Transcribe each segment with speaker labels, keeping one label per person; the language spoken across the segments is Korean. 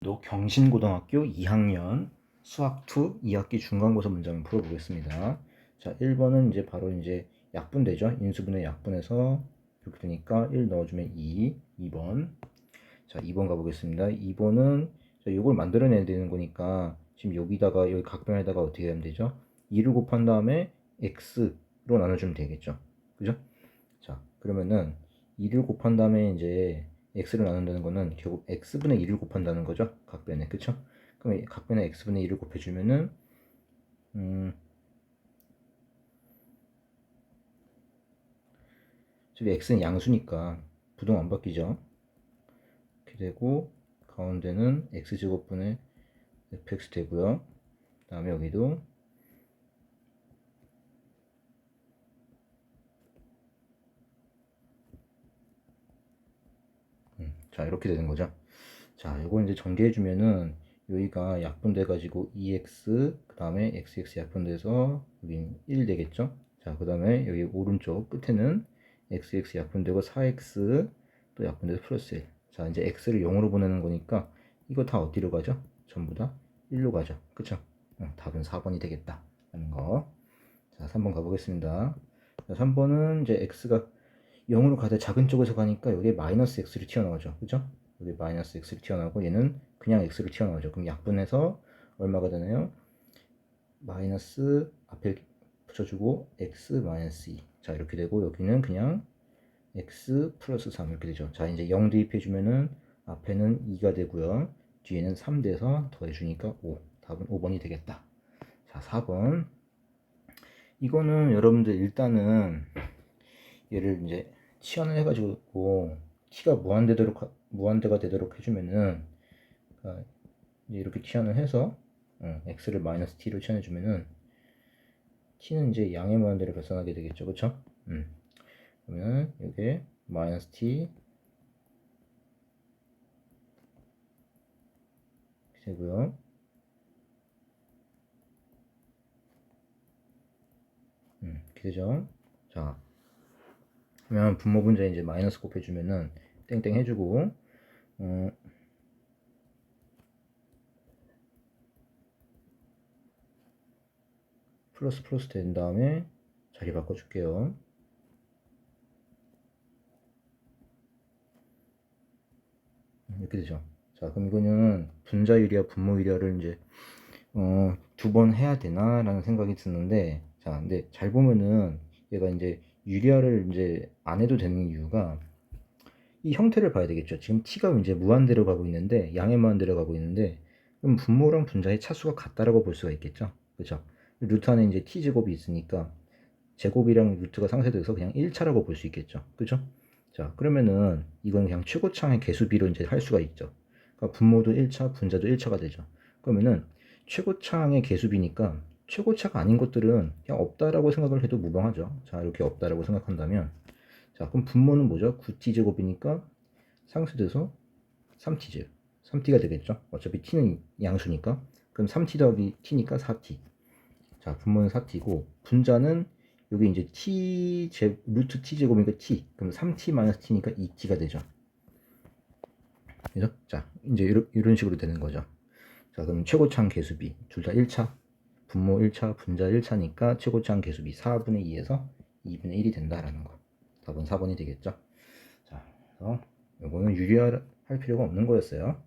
Speaker 1: 또 경신고등학교 2학년 수학 2 2학기 중간고사 문제 한번 풀어보겠습니다. 자, 1번은 이제 바로 이제 약분되죠. 인수분해 약분해서 이렇게 되니까 1 넣어주면 2, 2번. 자, 2번 가보겠습니다. 2번은 이걸 만들어내야 되는 거니까 지금 여기다가 여기 각변에다가 어떻게 하면 되죠? 2를 곱한 다음에 x로 나눠주면 되겠죠. 그죠? 자, 그러면은 2를 곱한 다음에 이제 x를 나눈다는 거는 결국 x분의 2를 곱한다는 거죠. 각변에. 그쵸? 그럼 각변에 x분의 2를 곱해주면은 저기 x는 양수니까 부동 안 바뀌죠. 이렇게 되고 가운데는 x제곱분의 fx 되고요. 그 다음에 여기도 자, 이렇게 되는 거죠. 자, 이거 이제 전개해주면은 여기가 약분돼 가지고 2x 그 다음에 xx 약분돼서 여긴 1 되겠죠. 자, 그 다음에 여기 오른쪽 끝에는 xx 약분되고 4x 또 약분돼서 플러스 1. 자, 이제 x를 0으로 보내는 거니까 이거 다 어디로 가죠? 전부 다 1로 가죠. 그쵸? 답은 4번이 되겠다 하는 거. 자, 3번 가보겠습니다. 자, 3번은 이제 x가 0으로 가다 작은 쪽에서 가니까 여기에 마이너스 x를 튀어나오죠. 그죠? 여기 마이너스 x를 튀어나오고 얘는 그냥 x를 튀어나오죠. 그럼 약분해서 얼마가 되나요? 마이너스 앞에 붙여주고 x 마이너스 2. 자, 이렇게 되고 여기는 그냥 x 플러스 3 이렇게 되죠. 자, 이제 0 대입해주면은 앞에는 2가 되고요. 뒤에는 3 돼서 더해주니까 5. 답은 5번이 되겠다. 자, 4번. 이거는 여러분들 일단은 얘를 이제 치환을 해가지고 t가 무한대가 되도록 해주면은 그러니까 이제 이렇게 치환을 해서 x를 마이너스 t로 치환해주면은 t는 이제 양의 무한대로 계산하게 되겠죠, 그렇죠? 그러면 이게 마이너스 t 되고요. 이렇게 되죠. 자, 그러면 분모 분자에 이제 마이너스 곱해주면은 땡땡 해주고 플러스 플러스 된 다음에 자리 바꿔줄게요. 이렇게 되죠. 자, 그럼 이거는 분자 유리와 분모 유리화를 이제 두 번 해야 되나 라는 생각이 드는데, 자, 근데 잘 보면은 얘가 이제 유리화를 이제 안 해도 되는 이유가 이 형태를 봐야 되겠죠. 지금 t가 이제 무한대로 가고 있는데 양의 무한대로 가고 있는데 그럼 분모랑 분자의 차수가 같다라고 볼 수가 있겠죠. 그렇죠? 루트 안에 이제 t제곱이 있으니까 제곱이랑 루트가 상쇄돼서 그냥 1차라고 볼 수 있겠죠. 그죠? 자, 그러면은 이건 그냥 최고차의 개수비로 이제 할 수가 있죠. 그러니까 분모도 1차, 분자도 1차가 되죠. 그러면은 최고차의 개수비니까 최고차가 아닌 것들은 그냥 없다라고 생각을 해도 무방하죠. 자, 이렇게 없다라고 생각한다면 자, 그럼 분모는 뭐죠? 9t제곱이니까 상쇄돼서 3t제곱. 3t가 되겠죠. 어차피 t는 양수니까. 그럼 3t 더하기 t니까 4t. 자, 분모는 4t고 분자는 여기 이제 루트 t제곱이니까 t. 그럼 3t 마이너스 t니까 2t가 되죠. 그죠? 자, 이제 이런 식으로 되는 거죠. 자, 그럼 최고차항 개수비 둘 다 1차. 분모 1차, 분자 1차니까 최고차항 개수비 4분의 2에서 2분의 1이 된다라는 거. 답은 4번이 되겠죠. 자, 그래서 이거는 유리할 필요가 없는 거였어요.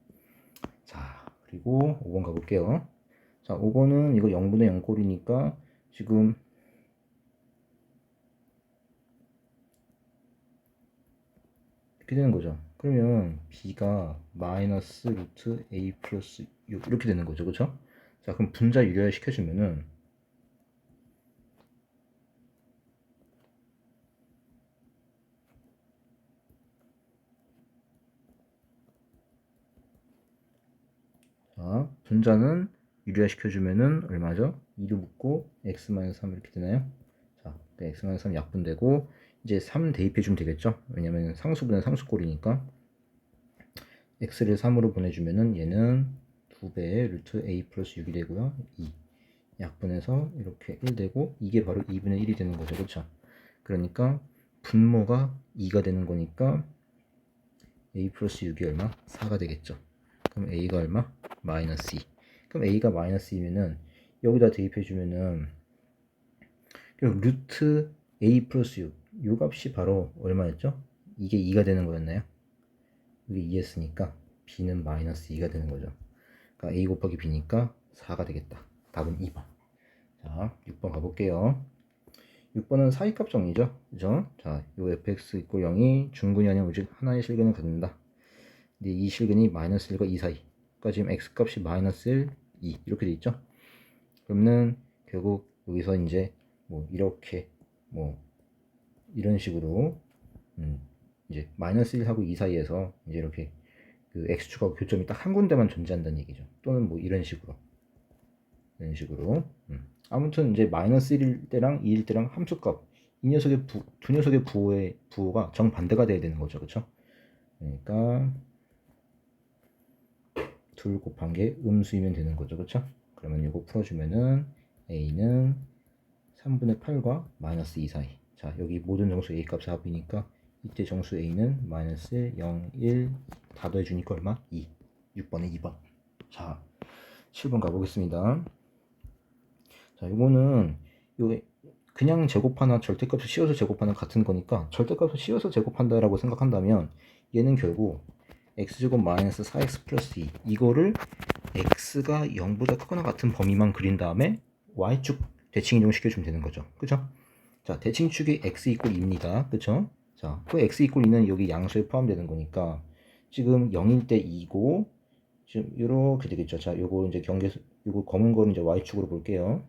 Speaker 1: 자, 그리고 5번 가볼게요. 자, 5번은 이거 0분의 0 꼴이니까 지금 이렇게 되는 거죠. 그러면 b가 마이너스 루트 a 플러스 6 이렇게 되는 거죠. 그쵸? 자, 그럼 분자 유리화 시켜주면은 자, 분자는 유리화 시켜주면은 얼마죠? 2로 묶고 x-3 이렇게 되나요? 자, x-3 약분되고 이제 3 대입해주면 되겠죠? 왜냐면 상수분의 상수꼴이니까 x를 3으로 보내주면은 얘는 2배의 루트 a 플러스 6이 되고요. 2 약분해서 이렇게 1 되고 이게 바로 2분의 1이 되는 거죠. 그렇죠? 그러니까 분모가 2가 되는 거니까 a 플러스 6이 얼마? 4가 되겠죠. 그럼 a가 얼마? 마이너스 2. 그럼 a가 마이너스 2면은 여기다 대입해주면은 루트 a 플러스 6. 요 값이 바로 얼마였죠? 이게 2가 되는 거였나요? 여기 2였으니까 b는 마이너스 2가 되는 거죠. 그러니까 a 곱하기 b니까 4가 되겠다. 답은 2번. 자, 6번 가볼게요. 6번은 사이값 정리죠. 그죠? 자, 요 fx 이꼴 0이 중근이 아닌 오직 하나의 실근을 갖는다. 근데 이 실근이 마이너스 1과 2 사이. 그러니까 지금 x값이 마이너스 1, 2 이렇게 돼 있죠. 그러면은 결국 여기서 이제 뭐 이렇게 뭐 이런 식으로 이제 마이너스 1하고 2 사이에서 이제 이렇게 그 x축하고 교점이 딱 한 군데만 존재한다는 얘기죠. 또는 뭐 이런 식으로 아무튼 이제 마이너스 1일 때랑 2일 때랑 함수값 이 녀석의 두 녀석의 부호가 정반대가 돼야 되는 거죠. 그쵸? 그러니까 둘 곱한 게 음수이면 되는 거죠. 그쵸? 그러면 이거 풀어주면은 a는 3분의 8과 마이너스 2 사이. 자, 여기 모든 정수 a 값이 합이니까 이때 정수 a는 마이너스 0, 1 다 더해주니까 얼마? 2. 6번에 2번. 자, 7번 가보겠습니다. 자, 이거는 그냥 제곱하나 절대값을 씌워서 제곱하나 같은 거니까 절대값을 씌워서 제곱한다라고 생각한다면 얘는 결국 x제곱 마이너스 4x 플러스 2 이거를 x가 0보다 크거나 같은 범위만 그린 다음에 y축 대칭 이동시켜주면 되는 거죠. 그죠? 자, 대칭축이 x 이꼴 2입니다. 그쵸? 자, 그 x 이꼴 2는 여기 양수에 포함되는 거니까 지금 0일 때 2고 지금 이렇게 되겠죠. 자, 요거 이제 요거 검은 거는 이제 y축으로 볼게요.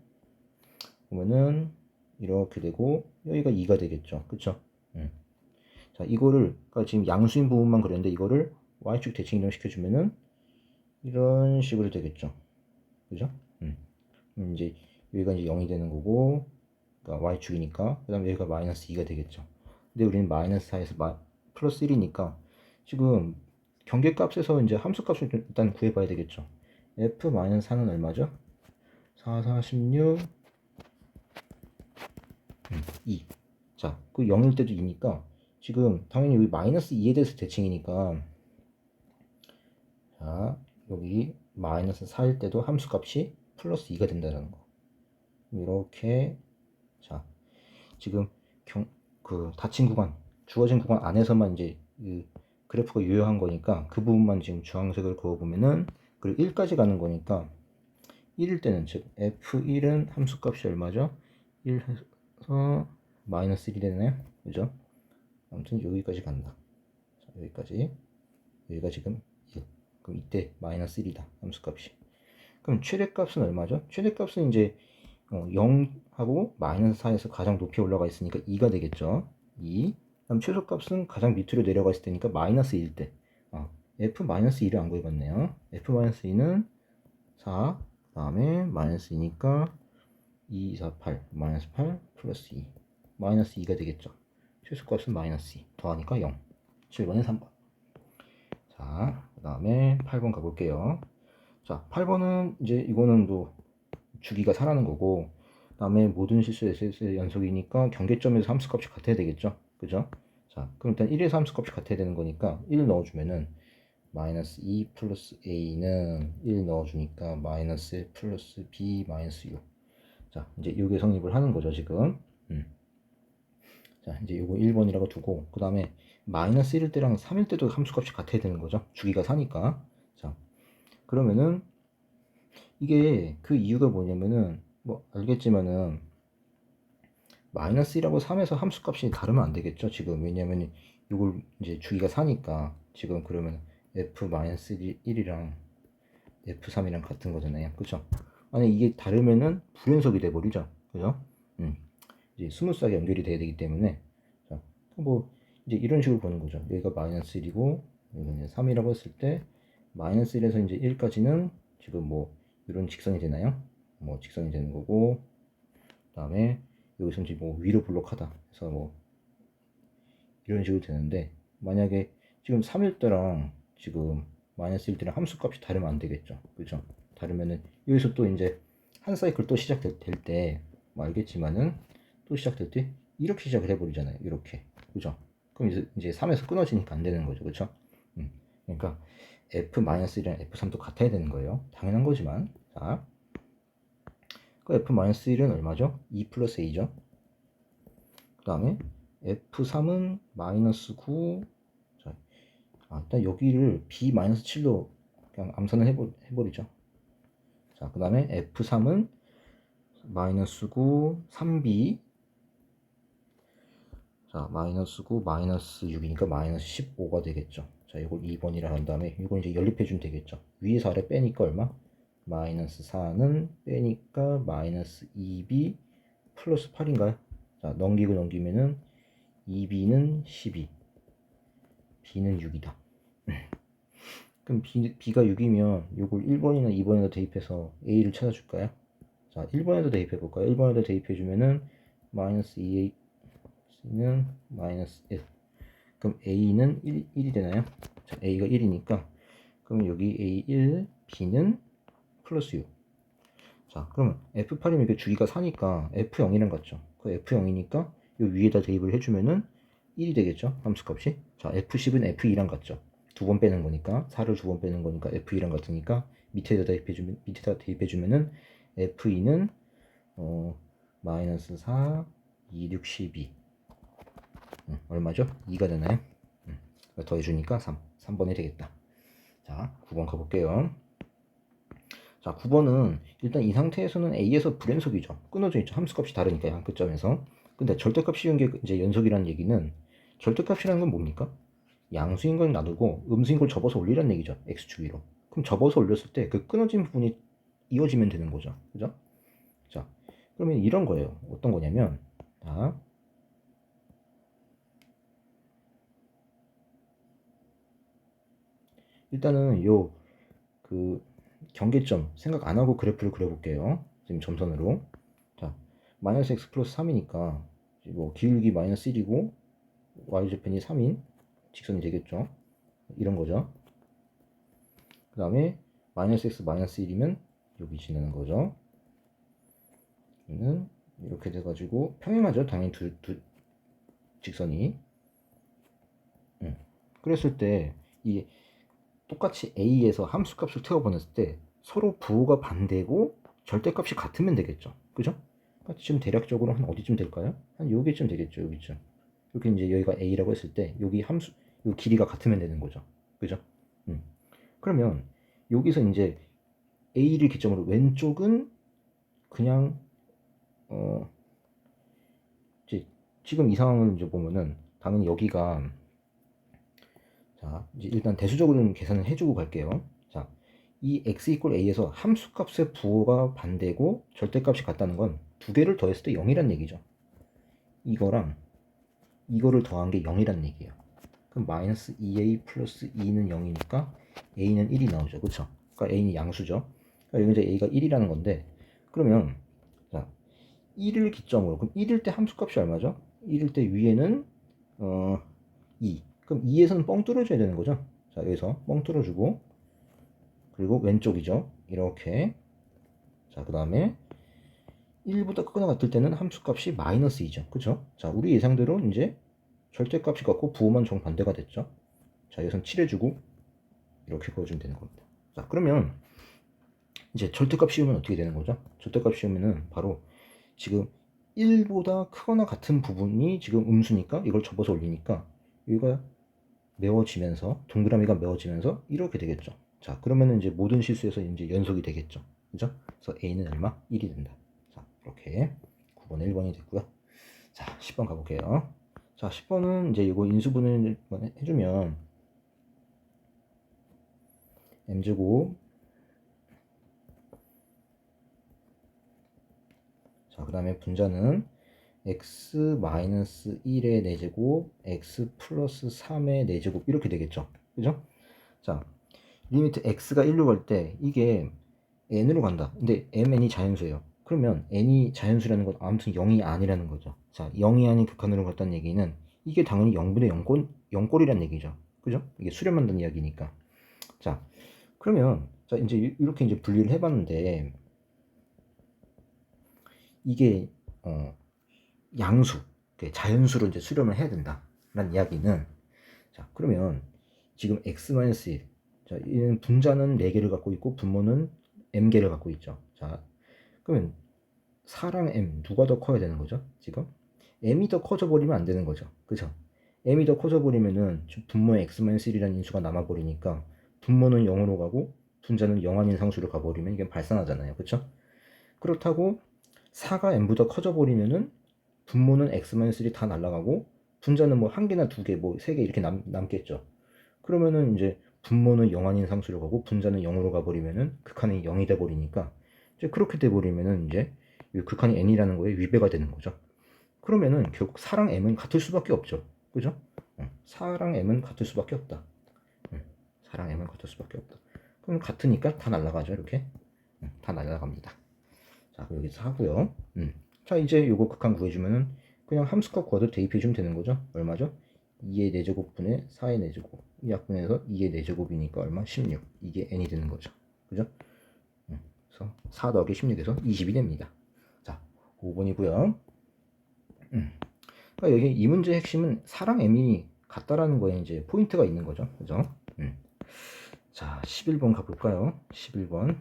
Speaker 1: 보면은 이렇게 되고 여기가 2가 되겠죠. 그쵸? 자, 이거를 그러니까 지금 양수인 부분만 그렸는데 이거를 y축 대칭 이동시켜주면은 이런 식으로 되겠죠. 그죠? 이제 여기가 이제 0이 되는 거고 그러니까 y축이니까 그 다음에 여기가 마이너스 2가 되겠죠. 근데 우리는 마이너스 4에서 플러스 1이니까 지금 경계값에서 이제 함수값을 일단 구해봐야 되겠죠. f 마이너스 4는 얼마죠? 4, 4, 16 2. 자, 그 0일 때도 2니까 지금 당연히 여기 마이너스 2에 대해서 대칭이니까 자, 여기 마이너스 4일 때도 함수값이 플러스 2가 된다는 거. 이렇게 자, 지금 그 닫힌 구간, 주어진 구간 안에서만 이제 그 그래프가 유효한 거니까 그 부분만 지금 주황색을 그어보면은 그리고 1까지 가는 거니까 1일 때는 즉 f1은 함수값이 얼마죠? 1 해서 마이너스 1이 되나요? 그죠? 아무튼 여기까지 간다. 자, 여기가 지금 1. 그럼 이때 마이너스 1이다. 함수값이. 그럼 최대값은 얼마죠? 최대값은 이제 0하고 마이너스 4에서 가장 높이 올라가 있으니까 2가 되겠죠. 2. 그럼 최소값은 가장 밑으로 내려가 있을 때니까 마이너스 1일 때. f-2를 안 구해봤네요. f-2는 4. 그 다음에 마이너스 2니까 2, 4, 8. 마이너스 8 플러스 2. 마이너스 2가 되겠죠. 최소값은 마이너스 2. 더하니까 0. 7번에 3번. 자, 그 다음에 8번 가볼게요. 자, 8번은 이제 이거는 또 주기가 4라는 거고, 그 다음에 모든 실수 SS의 연속이니까 경계점에서 함수값이 같아야 되겠죠. 그죠? 자, 그럼 일단 1에서 함수값이 같아야 되는 거니까 1 넣어주면은 마이너스 2 플러스 a는 1 넣어주니까 마이너스 1 플러스 b 마이너스 6. 자, 이제 이게 성립을 하는 거죠, 지금. 자, 이제 이거 1번이라고 두고, 그 다음에 마이너스 1일 때랑 3일 때도 함수값이 같아야 되는 거죠. 주기가 4니까. 자, 그러면은 이게 그 이유가 뭐냐면은 뭐 알겠지만은 마이너스 1하고 3에서 함수값이 다르면 안 되겠죠, 지금. 왜냐면 이걸 이제 주기가 4니까 지금 그러면 f-1이랑 f3이랑 같은 거잖아요. 그쵸? 아니 이게 다르면은 불연속이 돼 버리죠. 그죠? 이제 스무스하게 연결이 돼야 되기 때문에 자, 뭐 이제 이런 식으로 보는 거죠. 여기가 마이너스 1이고 여기는 이제 3이라고 했을 때 마이너스 1에서 이제 1까지는 지금 뭐 이런 직선이 되나요? 뭐 직선이 되는 거고 그 다음에 여기서 이제 뭐 위로 블록하다 그래서 뭐 이런 식으로 되는데 만약에 지금 3일 때랑 지금 마이너스 1 때랑 함수값이 다르면 안 되겠죠. 그죠? 다르면은 여기서 또 이제 한 사이클 또 시작될 때 뭐 알겠지만은 또 시작될 때 이렇게 시작을 해버리잖아요. 이렇게. 그죠? 그럼 이제 3에서 끊어지니까 안 되는 거죠. 그쵸? 그러니까 F-1이랑 F3도 같아야 되는 거예요. 당연한 거지만. 자, 그 F-1은 얼마죠? 2 플러스 A죠. 그 다음에 F3은 마이너스 9. 자, 일단 여기를 B-7로 그냥 암산을 해버리죠. 자, 그 다음에 F3은 마이너스 9, 3B. 자, 마이너스 9, 마이너스 6이니까 마이너스 15가 되겠죠. 자, 이걸 2번이라 한 다음에 이걸 이제 연립해주면 되겠죠. 위에서 아래 빼니까 얼마? 마이너스 4는 빼니까 마이너스 2B 플러스 8인가요? 자, 넘기면은 2B는 12, B는 6이다. 그럼 B가 6이면 이걸 1번이나 2번에다 대입해서 A를 찾아줄까요? 자, 1번에도 대입해볼까요? 1번에도 대입해주면은 마이너스 2A는 마이너스 1. 그럼 A는 1이 되나요? 자, A가 1이니까 그럼 여기 A1, B는 플러스 6. 자, 그러면 F8이면 이게 주기가 4니까 F0이랑 같죠? 그 F0이니까 요 위에다 대입을 해주면은 1이 되겠죠? 함수값이. 자, F10은 F2랑 같죠? 두 번 빼는 거니까 4를 두 번 빼는 거니까 F2랑 같으니까 밑에다 대입해주면은 F2는 마이너스 4, 2, 6, 12. 얼마죠? 2가 되나요? 더해주니까 3번이 되겠다. 자, 9번 가볼게요. 자, 9번은 일단 이 상태에서는 A에서 불연속이죠. 끊어져 있죠. 함수값이 다르니까 양끝점에서. 근데 절대값 씌운 게 이제 연속이라는 얘기는, 절대값이라는 건 뭡니까? 양수인 걸 놔두고 음수인 걸 접어서 올리라는 얘기죠. x축위로. 그럼 접어서 올렸을 때 그 끊어진 부분이 이어지면 되는 거죠. 그죠? 자, 그러면 이런 거예요. 어떤 거냐면, 자, 일단은 그 경계점 생각 안 하고 그래프를 그려볼게요. 지금 점선으로. 자, 마이너스 x 플러스 3이니까 뭐 기울기 마이너스 1이고 y좌편이 3인 직선이 되겠죠. 이런 거죠. 그 다음에 마이너스 x 마이너스 1이면 여기 지나는 거죠. 얘는 이렇게 돼가지고 평행하죠. 당연히 두 직선이. 그랬을 때 이 똑같이 A에서 함수값을 태워보냈을 때 서로 부호가 반대고 절대값이 같으면 되겠죠. 그죠? 그러니까 지금 대략적으로 한 어디쯤 될까요? 한 여기쯤 되겠죠. 여기쯤. 이렇게 이제 여기가 A라고 했을 때 여기 함수 요 길이가 같으면 되는 거죠. 그죠? 그러면 여기서 이제 A를 기점으로 왼쪽은 그냥 이제 지금 이 상황을 이제 보면은 당연히 여기가, 자, 이제 일단 대수적으로는 계산을 해주고 갈게요. 자, 이 x 이퀄 a에서 함수값의 부호가 반대고 절대값이 같다는 건 두 개를 더했을 때 0이란 얘기죠. 이거랑 이거를 더한 게 0이란 얘기예요. 그럼 마이너스 2a 플러스 2는 0이니까 a는 1이 나오죠. 그쵸? 그러니까 a는 양수죠. 그러니까 여기 이제 a가 1이라는 건데, 그러면 자, 1을 기점으로, 그럼 1일 때 함수값이 얼마죠? 1일 때 위에는 2. 그럼 2에서는 뻥 뚫어줘야 되는 거죠. 자, 여기서 뻥 뚫어주고, 그리고 왼쪽이죠. 이렇게. 자, 그 다음에 1보다 크거나 같을 때는 함수값이 마이너스 2죠. 그쵸? 자, 우리 예상대로 이제 절대값이 같고 부호만 정반대가 됐죠. 자, 여기선 칠해주고 이렇게 그어주면 되는 겁니다. 자, 그러면 이제 절대값 씌우면 어떻게 되는 거죠? 절대값 씌우면은 바로 지금 1보다 크거나 같은 부분이 지금 음수니까 이걸 접어서 올리니까 여기가 메워지면서, 동그라미가 메워지면서 이렇게 되겠죠. 자, 그러면은 이제 모든 실수에서 이제 연속이 되겠죠. 그죠? 그래서 A는 얼마? 1이 된다. 자, 이렇게 9번 1번이 됐고요. 자, 10번 가볼게요. 자, 10번은 이제 이거 인수분해를 해주면 m제곱, 자, 그 다음에 분자는 x-1의 4제곱, x 플러스 3의 4제곱 이렇게 되겠죠. 그죠? 자, 리미트 x가 1로 갈 때 이게 n으로 간다. 근데 mn이 자연수예요. 그러면 n이 자연수라는 건 아무튼 0이 아니라는 거죠. 자, 0이 아닌 극한으로 갔다는 얘기는 이게 당연히 0분의 0꼴이라는 얘기죠. 그죠? 이게 수렴한다는 이야기니까. 자, 그러면 자, 이제 이렇게 이제 분리를 해봤는데 이게 양수, 자연수로 이제 수렴을 해야 된다라는 이야기는, 자, 그러면 지금 x-1 자, 얘는 분자는 4개를 갖고 있고 분모는 m개를 갖고 있죠. 자, 그러면 4랑 m 누가 더 커야 되는 거죠? 지금 m이 더 커져 버리면 안 되는 거죠. 그죠? m이 더 커져 버리면은 분모에 x-1이라는 인수가 남아 버리니까 분모는 0으로 가고 분자는 0 아닌 상수로 가 버리면 이게 발산하잖아요. 그렇죠? 그렇다고 4가 m보다 커져 버리면은 분모는 x-1이 다 날아가고 분자는 뭐 한 개나 두 개, 뭐 세 개 이렇게 남겠죠. 그러면은 이제 분모는 0 아닌 상수로 가고 분자는 0으로 가버리면은 극한이 0이 돼버리니까 이제 그렇게 돼버리면은 이제 이 극한이 n이라는 거에 위배가 되는 거죠. 그러면은 결국 4랑 m은 같을 수밖에 없죠. 그죠? 4랑 m은 같을 수밖에 없다. 4랑 m은 같을 수밖에 없다. 그럼 같으니까 다 날아가죠. 이렇게 다 날아갑니다. 자, 여기서 하고요. 자, 이제 요거 극한 구해주면은 그냥 함수값 구하듯 대입해주면 되는 거죠. 얼마죠? 2의 4제곱분의 4의 4제곱. 이 약분에서 2의 4제곱이니까 얼마? 16. 이게 n이 되는 거죠. 그죠? 그래서 4 더하기 16에서 20이 됩니다. 자, 5번이고요. 그러니까 여기 이 문제의 핵심은 4랑 m이 같다라는 거에 이제 포인트가 있는 거죠. 그죠? 자, 11번 가볼까요? 11번.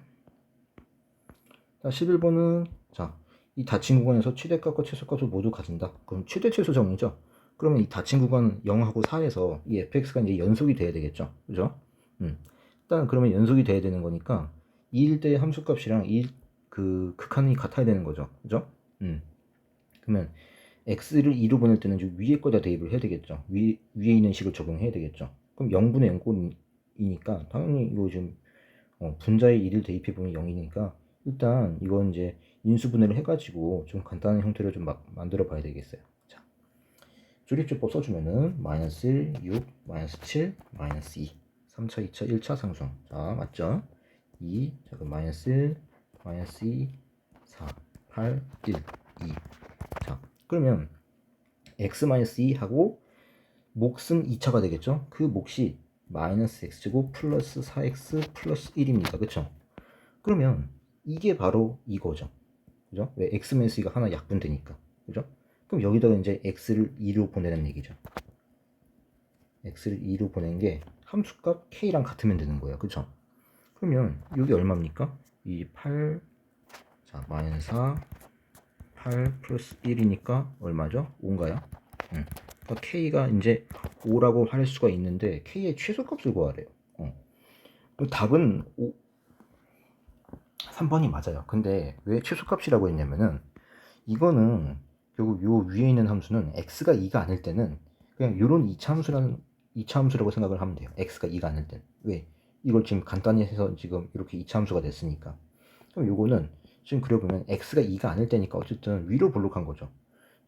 Speaker 1: 자, 11번은 자, 이 닫힌 구간에서 최대값과 최소값을 모두 가진다. 그럼 최대 최소 정의죠. 그러면 이 닫힌 구간 0하고 4에서 이 fx가 이제 연속이 돼야 되겠죠. 그죠? 일단 그러면 연속이 돼야 되는 거니까 2일 때 함수값이랑 그 극한이 같아야 되는 거죠. 그죠? 그러면 x를 2로 보낼 때는 좀 위에 거다 대입을 해야 되겠죠. 위에 있는 식을 적용해야 되겠죠. 그럼 0분의 0꼴이니까 당연히 이거 지금 분자의 1을 대입해 보면 0이니까 일단 이건 이제 인수분해를 해가지고 좀 간단한 형태로 좀 만들어 봐야 되겠어요. 자, 조립조법 써주면은 마이너스 1, 6, 마이너스 7, 마이너스 2 3차, 2차, 1차 상수항. 자, 맞죠? 2, 자, 그럼 마이너스 1, 마이너스 2, 4, 8, 1, 2. 자, 그러면 x-2하고 몫은 2차가 되겠죠? 그 몫이 마이너스 x제곱 플러스 4x 플러스 1입니다. 그쵸? 그러면 이게 바로 이거죠. 그죠? 왜 x-2가 하나 약분되니까. 그죠? 그럼 여기다가 이제 x를 2로 보내는 얘기죠. x를 2로 보낸 게 함수값 k랑 같으면 되는 거예요. 그쵸? 그러면 여기 얼마입니까? 이 8, 자, 마이너스 4, 8 플러스 1이니까 얼마죠? 5인가요? 그러니까 k가 이제 5라고 할 수가 있는데 k의 최소값을 구하래요. 답은 3번이 맞아요. 근데 왜 최소값이라고 했냐면은 이거는 결국 요 위에 있는 함수는 x가 2가 아닐 때는 그냥 요런 2차 함수라고 생각을 하면 돼요. x가 2가 아닐 때는. 왜? 이걸 지금 간단히 해서 지금 이렇게 2차 함수가 됐으니까. 그럼 요거는 지금 그려보면 x가 2가 아닐 때니까 어쨌든 위로 블록한 거죠.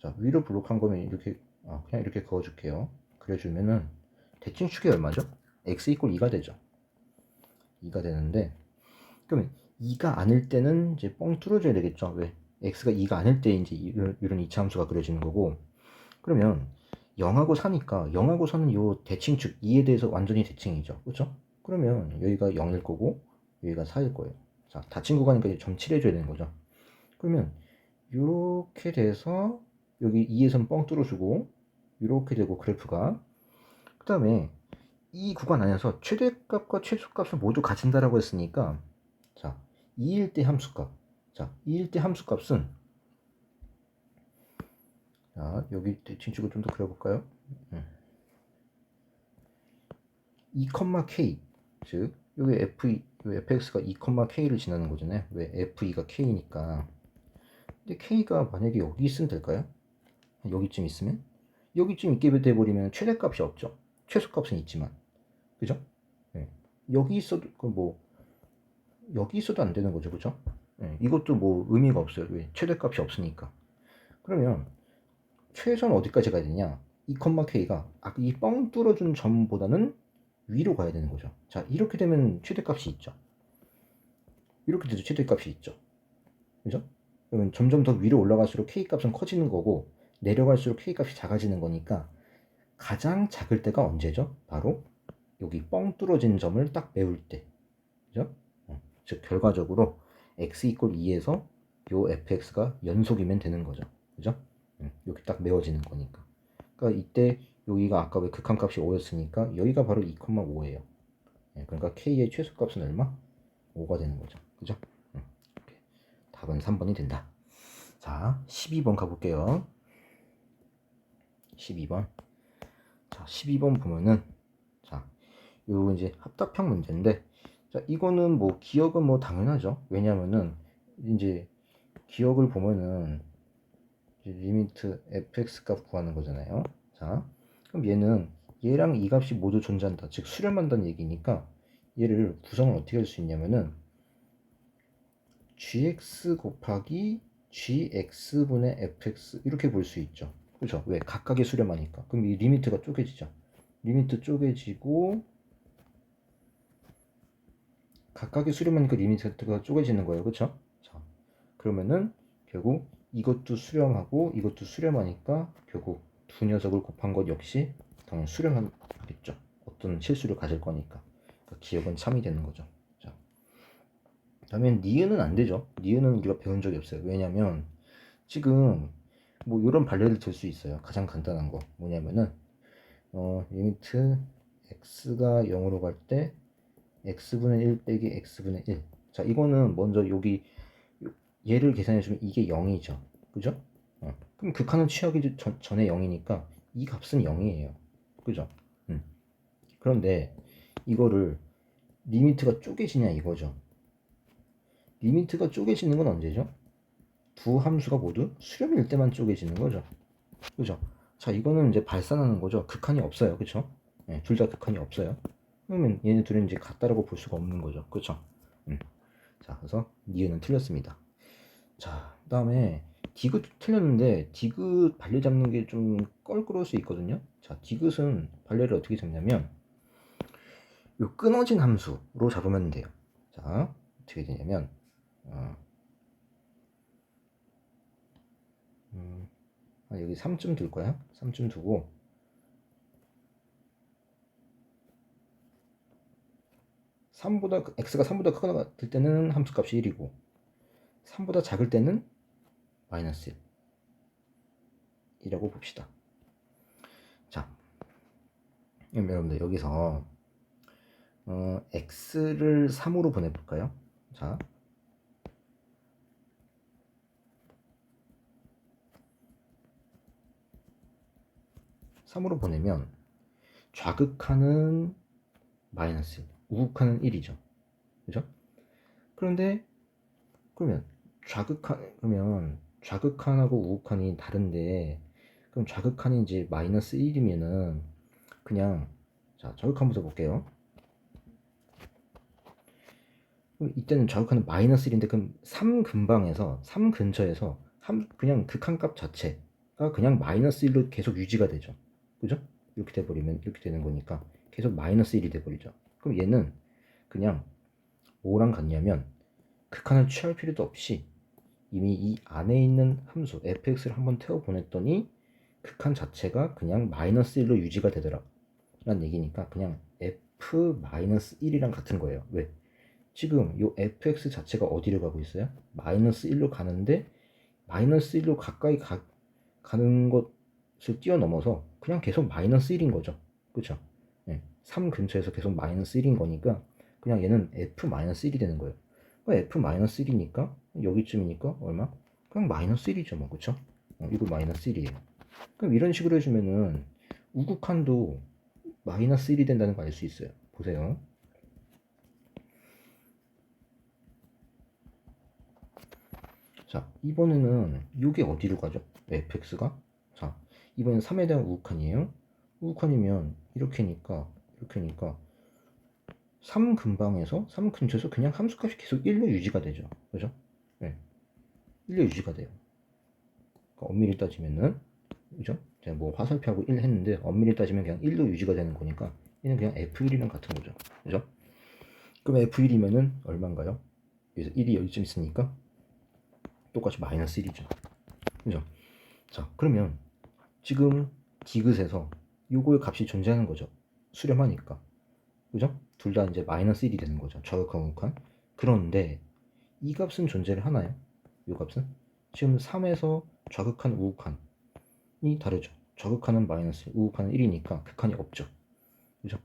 Speaker 1: 자, 위로 블록한 거면 이렇게 그냥 이렇게 그어줄게요. 그려주면은 대칭 축이 얼마죠? x 이퀄 2가 되죠. 2가 되는데 그러면 2가 아닐 때는 이제 뻥 뚫어줘야 되겠죠. 왜? x가 2가 아닐 때 이제 이런 2차 함수가 그려지는 거고 그러면 0하고 4니까 0하고 4는 요 대칭축 2에 대해서 완전히 대칭이죠. 그렇죠? 그러면 여기가 0일 거고 여기가 4일 거예요. 자, 닫힌 구간이니까 이제 점 칠해줘야 되는 거죠. 그러면 이렇게 돼서 여기 2에선 뻥 뚫어주고 이렇게 되고 그래프가 그 다음에 이 구간 안에서 최대값과 최소값을 모두 가진다라고 했으니까 자 2일 때 함수값 자 2일 때 함수값은 자 여기 대칭축을 좀 더 그려볼까요? 2,k 즉 여기 fx가 2,k를 지나는 거잖아요. 왜? f2가 k니까 근데 k가 만약에 여기 있으면 될까요? 여기쯤 있으면? 여기쯤 있게 돼버리면 최대값이 없죠. 최소값은 있지만 그죠? 네. 여기 있어도 뭐 여기 있어도 안 되는 거죠, 그죠? 네. 이것도 뭐 의미가 없어요. 왜? 최대값이 없으니까. 그러면 최소는 어디까지 가야 되냐? 이 k가 이 뻥 뚫어준 점보다는 위로 가야 되는 거죠. 자, 이렇게 되면 최대값이 있죠. 이렇게 돼도 최대값이 있죠. 그죠? 그러면 점점 더 위로 올라갈수록 k값은 커지는 거고 내려갈수록 k값이 작아지는 거니까 가장 작을 때가 언제죠? 바로 여기 뻥 뚫어진 점을 딱 메울 때. 그죠? 즉 결과적으로 x 이퀄 2에서 요 fx가 연속이면 되는 거죠. 그죠? 여기 딱 메워지는 거니까. 그러니까 이때 여기가 아까 왜 극한값이 5였으니까 여기가 바로 2,5예요. 그러니까 K의 최소값은 얼마? 5가 되는 거죠. 그죠? 이렇게. 답은 3번이 된다. 자, 12번 가볼게요. 12번. 자, 12번 보면은, 자, 요 이제 합답형 문제인데, 자, 이거는 뭐 기억은 뭐 당연하죠. 왜냐면은 이제 기억을 보면은 리미트 fx 값 구하는 거잖아요. 자, 그럼 얘는 얘랑 이 값이 모두 존재한다. 즉 수렴한다는 얘기니까 얘를 구성을 어떻게 할 수 있냐면은 gx 곱하기 gx분의 fx 이렇게 볼 수 있죠. 그죠? 왜? 각각의 수렴하니까. 그럼 이 리미트가 쪼개지죠. 리미트 쪼개지고 각각의 수렴하니까 리미트가 쪼개지는 거예요. 그쵸? 자, 그러면은 결국 이것도 수렴하고 이것도 수렴하니까 결국 두 녀석을 곱한 것 역시 당연히 수렴하겠죠. 어떤 실수를 가질 거니까. 그러니까 기억은 참이 되는 거죠. 자, 그다음에 니은은 안 되죠. 니은은 우리가 배운 적이 없어요. 왜냐면 지금 뭐 이런 반례를 들 수 있어요. 가장 간단한 거 뭐냐면은 리미트 x가 0으로 갈 때 x분의 1 빼기 x분의 1. 자, 이거는 먼저 여기 얘를 계산해주면 이게 0이죠. 그죠? 그럼 극한은 취하기 전에 0이니까 이 값은 0이에요. 그죠? 그런데 이거를 리미트가 쪼개지냐 이거죠. 리미트가 쪼개지는 건 언제죠? 두 함수가 모두 수렴일 때만 쪼개지는 거죠. 그죠? 자, 이거는 이제 발산하는 거죠. 극한이 없어요. 그쵸? 둘 다 극한이 없어요. 그러면 얘네 둘은 이제 같다라고 볼 수가 없는 거죠. 그쵸? 자, 그래서 니은은 틀렸습니다. 자, 그 다음에 디귿 틀렸는데 디귿 발레 잡는 게 좀 껄끄러울 수 있거든요. 자, 디귿은 발레를 어떻게 잡냐면 요 끊어진 함수로 잡으면 돼요. 자, 어떻게 되냐면 여기 3쯤 둘 거야. 3쯤 두고 x가 3보다 크거나 될 때는 함수값이 1이고 3보다 작을 때는 마이너스 1이라고 봅시다. 자, 여러분들 여기서 x를 3으로 보내볼까요? 자, (3으로) 보내면 좌극한은 마이너스 1, 우극한은 1이죠. 그죠? 그런데 그러면 좌극한하고 우극한이 다른데 그럼 좌극한이 이제 마이너스 1이면은 그냥 자, 좌극한부터 볼게요. 그럼 이때는 좌극한은 마이너스 1인데 그럼 3 근방에서 3 근처에서 그냥 극한값 자체가 그냥 마이너스 1로 계속 유지가 되죠. 그죠? 이렇게 돼버리면 이렇게 되는 거니까 계속 마이너스 1이 돼버리죠. 그럼 얘는 그냥 뭐랑 같냐면 극한을 취할 필요도 없이 이미 이 안에 있는 함수 fx를 한번 태워 보냈더니 극한 자체가 그냥 마이너스 1로 유지가 되더라 라는 얘기니까 그냥 f-1이랑 같은 거예요. 왜? 지금 이 fx 자체가 어디로 가고 있어요? 마이너스 1로 가는데 마이너스 1로 가까이 가는 것을 뛰어넘어서 그냥 계속 마이너스 1인 거죠. 그쵸? 3 근처에서 계속 마이너스 1인 거니까 그냥 얘는 f-1이 되는 거예요. f-1이니까 여기쯤이니까 얼마? 그냥 마이너스 1이죠 뭐. 그쵸? 이거 마이너스 1이에요. 그럼 이런 식으로 해주면은 우극한도 마이너스 1이 된다는 거 알 수 있어요. 보세요. 자, 이번에는 이게 어디로 가죠? fx가? 자, 이번엔 3에 대한 우극한이에요. 우극한이면 이렇게니까 3 근방에서 3 근처에서 그냥 함수값이 계속 1로 유지가 되죠. 그죠? 1로 유지가 돼요. 그러니까 엄밀히 따지면은 그죠? 제가 뭐 화살표하고 1 했는데 엄밀히 따지면 그냥 1로 유지가 되는 거니까 얘는 그냥 f1이랑 같은 거죠. 그죠? 그럼 f1이면은 얼마인가요? 여기서 1이 여기쯤 있으니까 똑같이 마이너스 1이죠. 그죠? 자, 그러면 지금 디귿에서 요거의 값이 존재하는 거죠. 수렴하니까. 그죠? 둘 다 이제 마이너스 1이 되는 거죠. 좌극한, 우극한. 그런데 이 값은 존재를 하나요? 이 값은? 지금 3에서 좌극한, 우극한이 다르죠. 좌극한은 마이너스 1, 우극한은 1이니까 극한이 없죠. 그죠?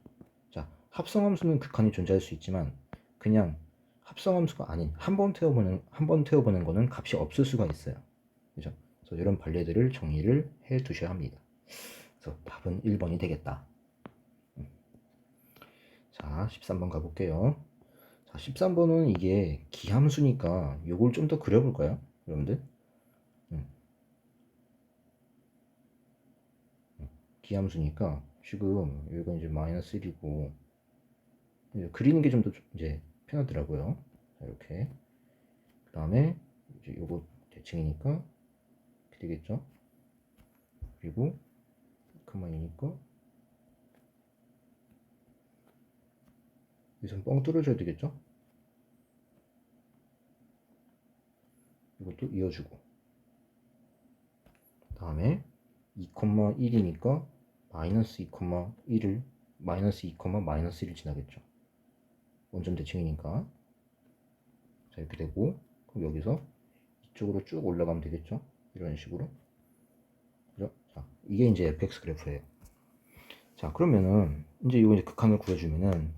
Speaker 1: 자, 합성함수는 극한이 존재할 수 있지만 그냥 합성함수가 아닌 한 번 태워보는 거는 값이 없을 수가 있어요. 그죠? 그래서 이런 판례들을 정리를 해 두셔야 합니다. 그래서 답은 1번이 되겠다. 자, 13번 가볼게요. 자, 13번은 이게 기함수니까 요걸 좀 더 그려볼까요? 여러분들? 기함수니까 지금 여기가 이제 마이너스 1이고 그리는 게 좀 더 이제 편하더라고요. 자, 이렇게. 그 다음에 이제 요거 대칭이니까 이렇게 되겠죠? 그리고 그만이니까 여기서 뻥 뚫어줘야 되겠죠? 이것도 이어주고 그 다음에 2,1이니까 마이너스 2,1을 마이너스 2, 마이너스 1을 지나겠죠. 원점 대칭이니까. 자, 이렇게 되고 그럼 여기서 이쪽으로 쭉 올라가면 되겠죠. 이런 식으로. 그죠? 자, 이게 이제 fx 그래프예요. 자, 그러면은 이제 이거 이제 극한을 구해주면은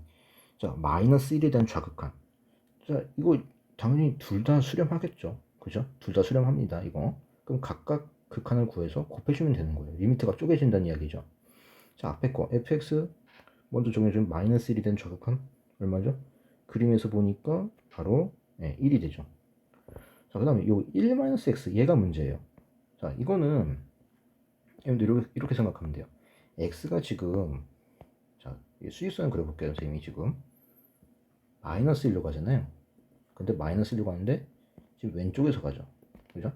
Speaker 1: 자, 마이너스 1에 대한 좌극한. 자, 이거 당연히 둘 다 수렴하겠죠. 그죠? 둘 다 수렴합니다. 이거. 그럼 각각 극한을 구해서 곱해주면 되는 거예요. 리미트가 쪼개진다는 이야기죠. 자, 앞에 거 fx 먼저 정해주면 마이너스 1이 된 좌극한 얼마죠? 그림에서 보니까 바로 1이 되죠. 자, 그 다음에 요 1-x 얘가 문제예요. 자, 이거는 여러분들 이렇게 생각하면 돼요. x가 지금 자, 수직선을 그려볼게요. 선생님이 지금 마이너스 1로 가잖아요. 근데 마이너스 1로 가는데 지금 왼쪽에서 가죠. 그죠?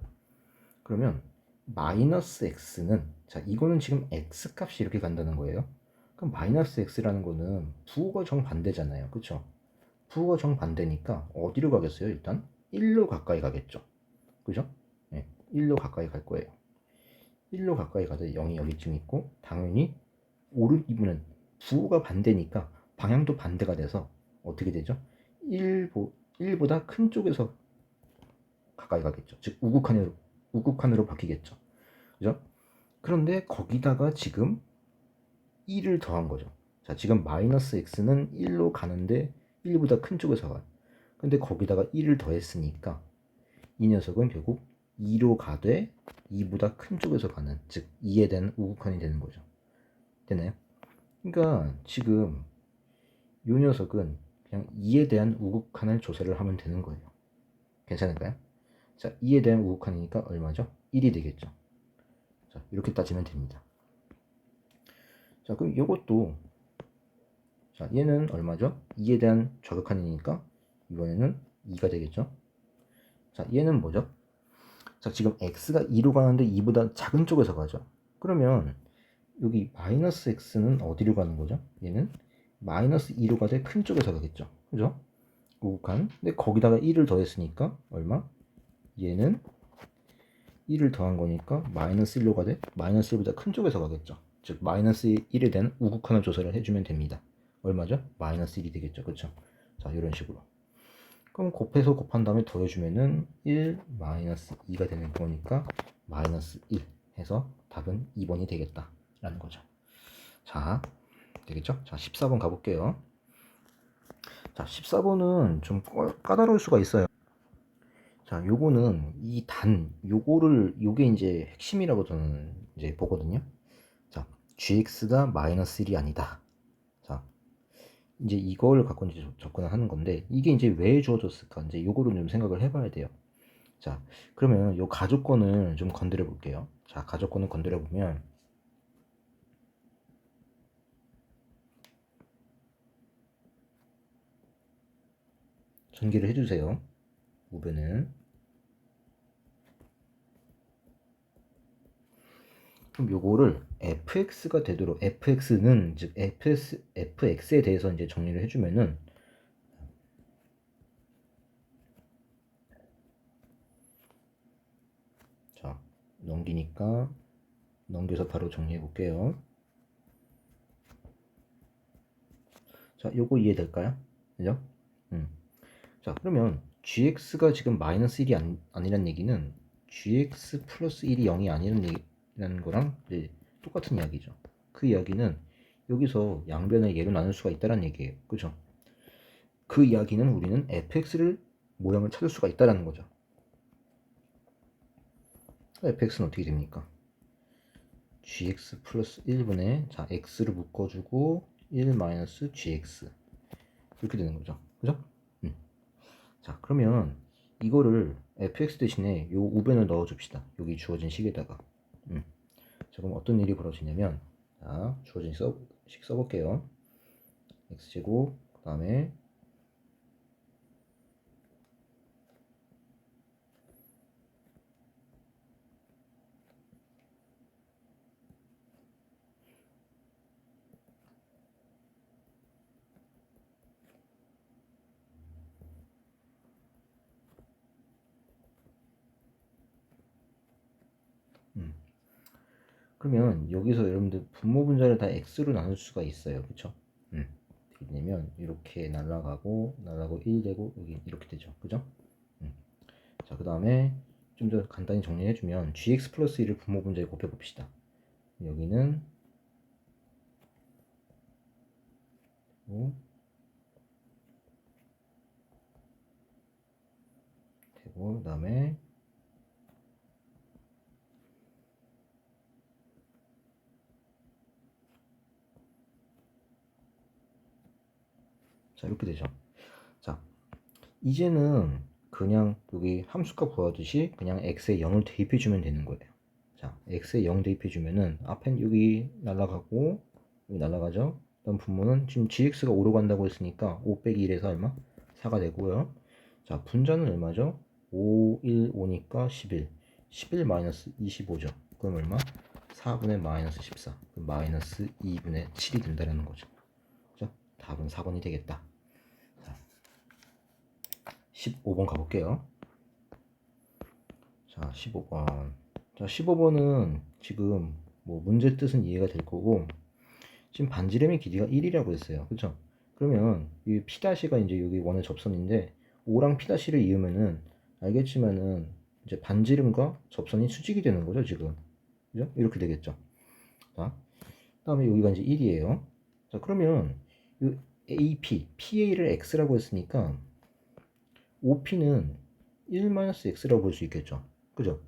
Speaker 1: 그러면 마이너스 x는 자, 이거는 지금 x 값이 이렇게 간다는 거예요. 그럼 마이너스 x라는 거는 부호가 정반대잖아요. 그쵸? 부호가 정반대니까 어디로 가겠어요? 일단 1로 가까이 가겠죠. 그죠? 네, 1로 가까이 갈 거예요. 1로 가까이 가도 0이 여기쯤 있고 당연히 오른 이분은 부호가 반대니까 방향도 반대가 돼서 어떻게 되죠? 1보다 큰 쪽에서 가까이 가겠죠. 즉 우극한으로 바뀌겠죠. 그죠? 그런데 거기다가 지금 1을 더한 거죠. 자, 지금 마이너스 x는 1로 가는데 1보다 큰 쪽에서 가요. 근데 거기다가 1을 더했으니까 이 녀석은 결국 2로 가되 2보다 큰 쪽에서 가는, 즉 2에 대한 우극한이 되는 거죠. 되나요? 그러니까 지금 이 녀석은 그냥 2에 대한 우극한을 조사를 하면 되는 거예요. 괜찮을까요? 자, 2에 대한 우극한이니까 얼마죠? 1이 되겠죠. 자, 이렇게 따지면 됩니다. 자, 그럼 이것도 자, 얘는 얼마죠? 2에 대한 좌극한이니까 이번에는 2가 되겠죠. 자, 얘는 뭐죠? 자, 지금 x가 2로 가는데 2보다 작은 쪽에서 가죠. 그러면 여기 마이너스 x는 어디로 가는 거죠? 얘는 마이너스 2로 가되 큰 쪽에서 가겠죠. 그죠? 우극한. 근데 거기다가 1을 더했으니까 얼마? 얘는 1을 더한 거니까 마이너스 1로 가되 마이너스 1보다 큰 쪽에서 가겠죠. 즉 마이너스 1에 대한 우극한을 조사를 해주면 됩니다. 얼마죠? 마이너스 1이 되겠죠. 그렇죠? 자, 이런 식으로. 그럼 곱해서 곱한 다음에 더해주면은 1 마이너스 2가 되는 거니까 마이너스 1 해서 답은 2번이 되겠다 라는 거죠. 자, 되겠죠? 자, 14번 가볼게요. 자, 14번은 좀 까다로울 수가 있어요. 자, 요거는 요게 이제 핵심이라고 저는 이제 보거든요. 자, gx가 마이너스 1이 아니다. 자, 이제 이걸 갖고 이제 접근을 하는 건데, 이게 이제 왜 주어졌을까? 이제 요거를 좀 생각을 해봐야 돼요. 자, 그러면 요 가족권을 좀 건드려 볼게요. 자, 가족권을 건드려 보면, 전개를 해주세요. 우변은. 그럼 요거를 fx가 되도록 fx는 즉 fx에 대해서 이제 정리를 해주면은 자, 넘기니까 넘겨서 바로 정리해 볼게요. 자, 요거 이해될까요? 그죠? 자, 그러면 gx가 지금 마이너스 1이 아니란 얘기는 gx 플러스 1이 0이 아니라는 거랑 이제 똑같은 이야기죠. 그 이야기는 여기서 양변을 예로 나눌 수가 있다는 얘기예요. 그죠? 그 이야기는 우리는 fx를 모양을 찾을 수가 있다는 거죠. fx는 어떻게 됩니까? gx 플러스 1분의 자 x를 묶어주고 1 마이너스 gx 이렇게 되는 거죠. 그죠? 자 그러면 이거를 fx 대신에 요 우변을 넣어줍시다. 여기 주어진 식에다가. 자 그럼 어떤 일이 벌어지냐면 자 주어진 식 써볼게요. x제곱 그 다음에 그러면 여기서 여러분들 분모 분자를 다 x로 나눌 수가 있어요. 그쵸? 어떻게 되냐면 이렇게 날라가고 1 되고 여기 이렇게 되죠. 그죠? 자 그 다음에 좀 더 간단히 정리해주면 gx 플러스 1을 분모 분자에 곱해봅시다. 여기는 되고 그 다음에 자 이렇게 되죠. 자 이제는 그냥 여기 함수값 구하듯이 그냥 x에 0을 대입해주면 되는 거예요. 자 x에 0 대입해주면은 앞엔 여기 날라가고 여기 날라가죠. 다음 분모는 지금 gx가 5로 간다고 했으니까 5 빼기 1에서 얼마? 4가 되고요. 자 분자는 얼마죠? 5, 1, 5니까 11 11 마이너스 25죠. 그럼 얼마? 4분의 마이너스 14 그럼 마이너스 2분의 7이 된다는 거죠. 그죠? 답은 4번이 되겠다. 15번 가볼게요. 자, 15번. 자, 15번은 지금 뭐 문제 뜻은 이해가 될 거고, 지금 반지름의 길이가 1이라고 했어요. 그쵸? 그러면 이 P'가 이제 여기 원의 접선인데, 5랑 P'를 이으면은 알겠지만은 이제 반지름과 접선이 수직이 되는 거죠, 지금. 그죠? 이렇게 되겠죠. 자, 그 다음에 여기가 이제 1이에요. 자, 그러면 이 AP, PA를 X라고 했으니까, OP는 1-x라고 볼 수 있겠죠. 그죠?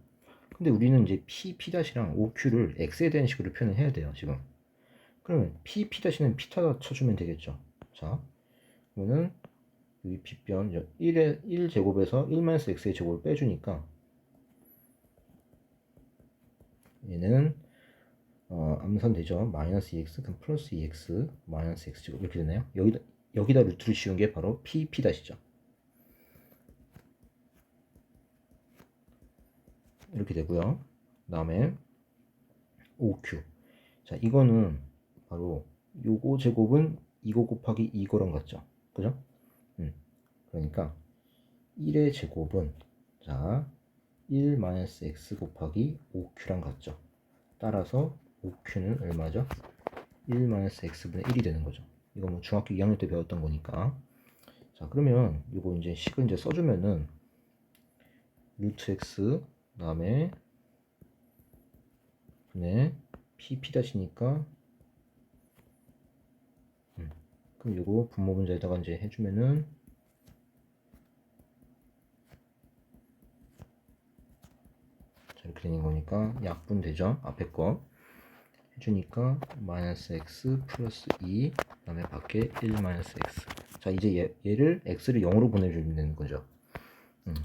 Speaker 1: 근데 우리는 이제 P'-랑 OQ를 X에 대한 식으로 표현을 해야 돼요, 지금. 그러면 P'-는 P타 쳐주면 되겠죠. 자, 그러면은 여기 B변 1제곱에서 1-x의 제곱을 빼주니까 얘는 암산 되죠. 마이너스 2x 그럼 플러스 2x 마이너스 x제곱 이렇게 되나요? 여기다 루트를 씌운 게 바로 P'-죠. 이렇게 되고요. 그 다음에 OQ. 자, 이거는 바로 요거 제곱은 이거 곱하기 이거랑 같죠. 그죠? 그러니까 1의 제곱은 자, 1-x 곱하기 5q랑 같죠. 따라서 5q는 얼마죠? 1-x분의 1이 되는 거죠. 이거 뭐 중학교 2학년 때 배웠던 거니까. 자, 그러면 이거 이제 식을 이제 써주면은 루트 x 그다음에 분의 p'-니까 그럼 이거 분모 분자에다가 이제 해주면은 자, 이렇게 되는 거니까 약분 되죠. 앞에 거 해주니까 마이너스 x 플러스 2 그다음에 밖에 1 마이너스 x. 자 이제 얘를 x를 0으로 보내주면 되는 거죠.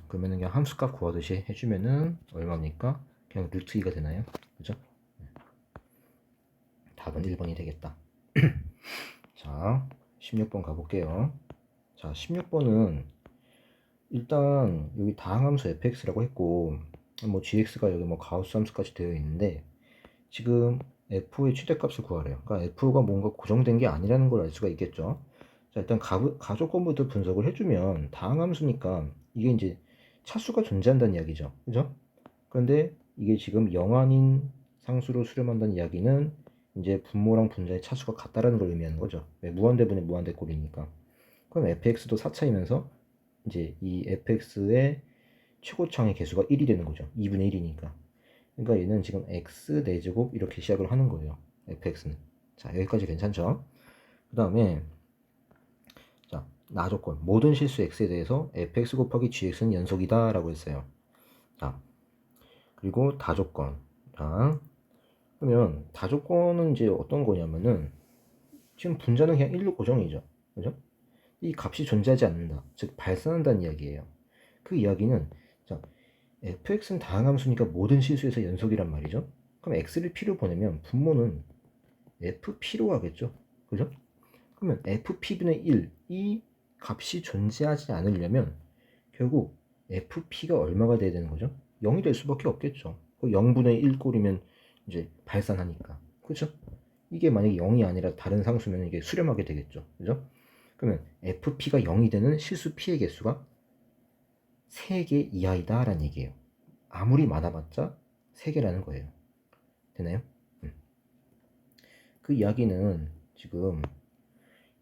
Speaker 1: 그러면은 그냥 함수값 구하듯이 해주면은 얼마입니까? 그냥 루트 2가 되나요? 그죠? 답은 1번이 되겠다. 자 16번 가볼게요. 자 16번은 일단 여기 다항함수 fx라고 했고 뭐 gx가 여기 뭐 가우스 함수까지 되어 있는데 지금 f의 최대값을 구하래요. 그러니까 f가 뭔가 고정된 게 아니라는 걸 알 수가 있겠죠. 자 일단 가조건부터 분석을 해주면 다항함수니까 이게 이제 차수가 존재한다는 이야기죠. 그죠? 그런데 이게 지금 영한인 상수로 수렴한다는 이야기는 이제 분모랑 분자의 차수가 같다라는 걸 의미하는 거죠. 왜? 무한대분의 무한대꼴이니까. 그럼 fx도 4차이면서 이제 이 fx의 최고창의 개수가 1이 되는 거죠. 2분의 1이니까. 그러니까 얘는 지금 x 4제곱 이렇게 시작을 하는 거예요. fx는. 자, 여기까지 괜찮죠? 그 다음에 자, 나조건 모든 실수 x에 대해서 fx 곱하기 gx는 연속이다 라고 했어요. 자, 그리고 다조건. 자, 그러면 다조건은 이제 어떤 거냐면은 지금 분자는 그냥 1로 고정이죠. 그죠? 이 값이 존재하지 않는다. 즉 발산한다는 이야기예요. 그 이야기는 자, fx는 다항함수니까 모든 실수에서 연속이란 말이죠. 그럼 x를 p로 보내면 분모는 fp로 가겠죠. 그죠? 그러면 fp분의 1, 이 값이 존재하지 않으려면 결국 fp가 얼마가 돼야 되는 거죠? 0이 될 수밖에 없겠죠. 0분의 1 꼴이면 이제 발산하니까. 그죠? 이게 만약에 0이 아니라 다른 상수면 이게 수렴하게 되겠죠. 그죠? 그러면 fp가 0이 되는 실수 p의 개수가 3개 이하이다 라는 얘기예요. 아무리 많아봤자 3개라는 거예요. 되나요? 그 이야기는 지금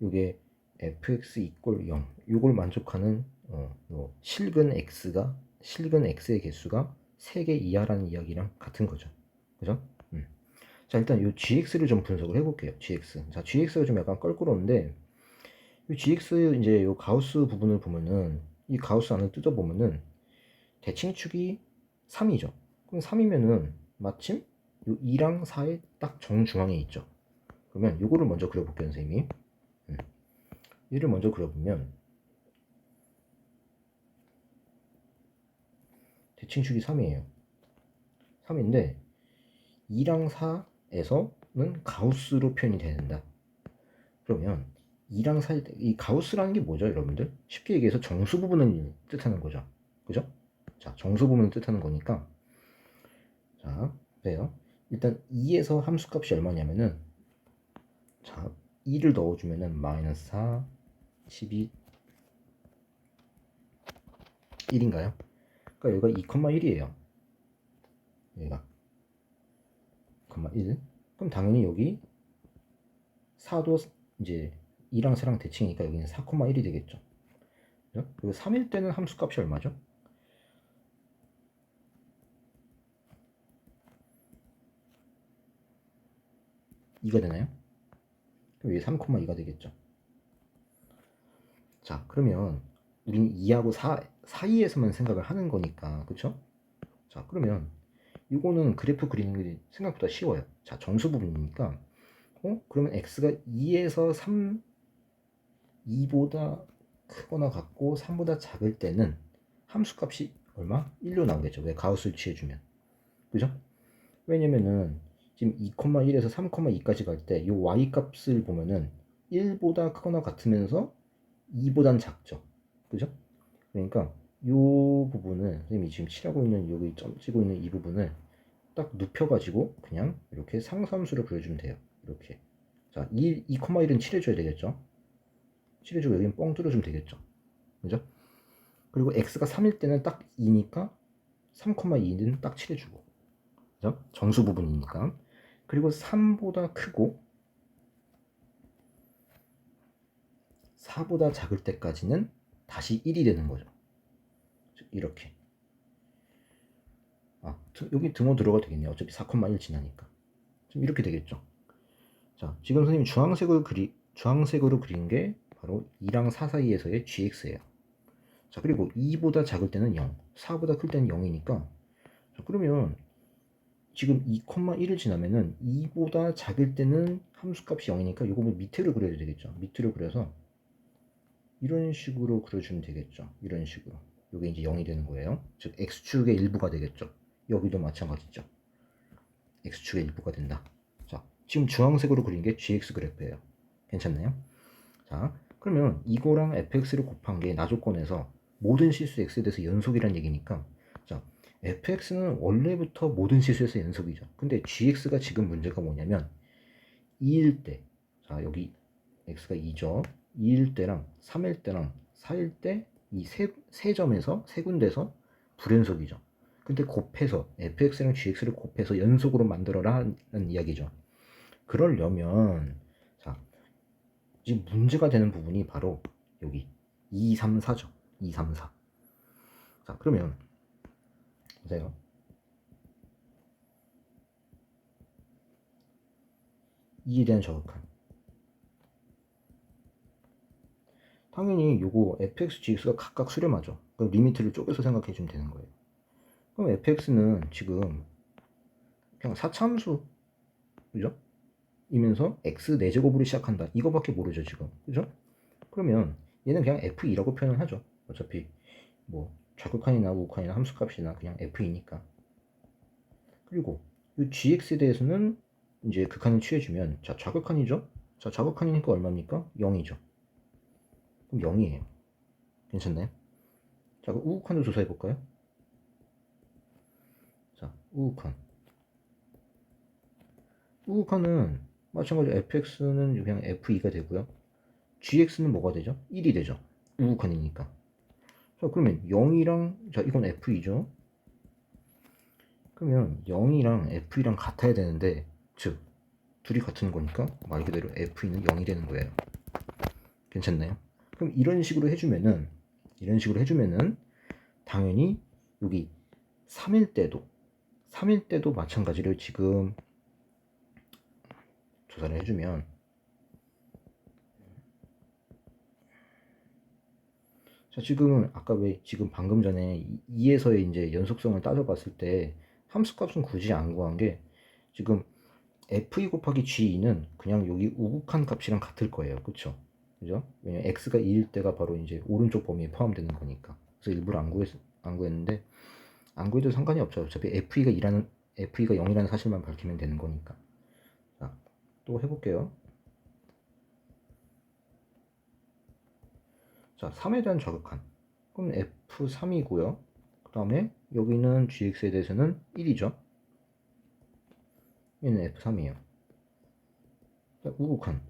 Speaker 1: 이게 fx 이꼴 0 이걸 만족하는 실근 x의 개수가 3개 이하라는 이야기랑 같은 거죠. 그죠? 자, 일단 이 gx를 좀 분석을 해볼게요. gx. 자, gx가 좀 약간 껄끄러운데 이 gx 이제 이 가우스 부분을 보면은 이 가우스 안을 뜯어보면은 대칭축이 3이죠. 그럼 3이면은 마침 이 2랑 4의 딱 정중앙에 있죠. 그러면 이거를 먼저 그려볼게요, 선생님이. 얘를 먼저 그려보면 대칭축이 3이에요. 3인데 2랑 4에서는 가우스로 표현이 된다. 그러면 2랑 4, 이 가우스라는 게 뭐죠, 여러분들? 쉽게 얘기해서 정수 부분을 뜻하는 거죠. 그죠? 자, 정수 부분을 뜻하는 거니까 자, 그래요. 일단 2에서 함수값이 얼마냐면은 자, 2를 넣어주면은 마이너스 4, 12, 1인가요? 그러니까 여기가 2,1이에요. 여기가 2,1. 그럼 당연히 여기 4도 이제 2랑 4랑 대칭이니까 여기는 4,1이 되겠죠. 그리고 3일 때는 함수값이 얼마죠? 이가 되나요? 그럼 여기 3,2가 되겠죠. 자, 그러면 우리는 2하고 4 사이에서만 생각을 하는 거니까, 그쵸? 자, 그러면 이거는 그래프 그리는 게 생각보다 쉬워요. 자, 정수 부분이니까 그러면 x가 2에서 3, 2보다 크거나 같고 3보다 작을 때는 함수값이 얼마? 1로 나오겠죠. 왜? 가우스를 취해주면. 그죠? 왜냐면은 지금 2,1에서 3,2까지 갈 때 이 y값을 보면은 1보다 크거나 같으면서 2보단 작죠. 그죠? 그러니까 이 부분을 선생님이 지금 칠하고 있는 여기 점 찍고 있는 이 부분을 딱 눕혀가지고 그냥 이렇게 상수함수를 그려주면 돼요. 이렇게. 자, 2,1은 칠해줘야 되겠죠. 칠해주고 여기는 뻥 뚫어주면 되겠죠. 그죠? 그리고 x가 3일 때는 딱 2니까 3,2는 딱 칠해주고. 그죠? 정수 부분이니까. 그리고 3보다 크고 4보다 작을 때까지는 다시 1이 되는 거죠. 이렇게. 여기 등호 들어가도 되겠네요. 어차피 4,1 지나니까. 좀 이렇게 되겠죠. 자, 지금 선생님이 주황색으로 그린 게 바로 2랑 4 사이에서의 gx예요. 자, 그리고 2보다 작을 때는 0, 4보다 클 때는 0이니까 자, 그러면 지금 2,1을 지나면은 2보다 작을 때는 함수값이 0이니까 이거 밑으로 그려야 되겠죠. 밑으로 그려서 이런 식으로 그려주면 되겠죠. 이런 식으로. 이게 이제 0이 되는 거예요. 즉 x축의 일부가 되겠죠. 여기도 마찬가지죠. x축의 일부가 된다. 자, 지금 주황색으로 그린 게 gx 그래프예요. 괜찮나요? 자, 그러면 이거랑 fx를 곱한 게 나조건에서 모든 실수 x에 대해서 연속이란 얘기니까 자, fx는 원래부터 모든 실수에서 연속이죠. 근데 gx가 지금 문제가 뭐냐면 2일 때, 자 여기 x가 2죠. 2일 때랑 3일 때랑 4일 때 이 세 점에서 세 군데서 불연속이죠. 근데 곱해서 fx랑 gx를 곱해서 연속으로 만들어라 라는 이야기죠. 그러려면 자, 지금 문제가 되는 부분이 바로 여기 2, 3, 4죠. 2, 3, 4. 자, 그러면 보세요. 2에 대한 저극한. 당연히 요거 fx, gx가 각각 수렴하죠. 그럼 리미트를 쪼개서 생각해 주면 되는 거예요. 그럼 fx는 지금 그냥 4차함수, 그죠? 이면서 x 4제곱으로 시작한다. 이거밖에 모르죠, 지금. 그죠? 그러면 얘는 그냥 f2라고 표현을 하죠. 어차피 뭐 좌극한이나 우극한이나 함수값이나 그냥 f이니까. 그리고 이 gx에 대해서는 이제 극한을 취해주면, 자, 좌극한이죠? 자, 좌극한이니까 얼마입니까? 0이죠. 그럼 0이에요. 괜찮나요? 자, 그럼 우극한도 조사해볼까요? 자, 우극한. 우극한은 마찬가지로 fx는 그냥 f2가 되고요. gx는 뭐가 되죠? 1이 되죠. 우극한이니까. 자, 그러면 0이랑, 자, 이건 f2죠. 그러면 0이랑 f2랑 같아야 되는데, 즉 둘이 같은 거니까 말 그대로 f2는 0이 되는 거예요. 괜찮나요? 그럼 이런 식으로 해주면은 당연히 여기 3일 때도 마찬가지로 지금 조사를 해주면, 자, 지금은 아까 왜 지금 방금 전에 2에서의 이제 연속성을 따져봤을 때 함수값은 굳이 안 구한 게, 지금 f2 곱하기 g2는 그냥 여기 우극한 값이랑 같을 거예요. 그쵸? 그죠? 왜냐면 x가 2일 때가 바로 이제 오른쪽 범위에 포함되는 거니까. 그래서 일부러 안 구했는데, 안 구해도 상관이 없죠. 어차피 f2가 0이라는 사실만 밝히면 되는 거니까. 자, 또 해볼게요. 자, 3에 대한 저극한. 그럼 f3이고요. 그 다음에 여기는 gx에 대해서는 1이죠. 얘는 f3이에요. 자, 우극한.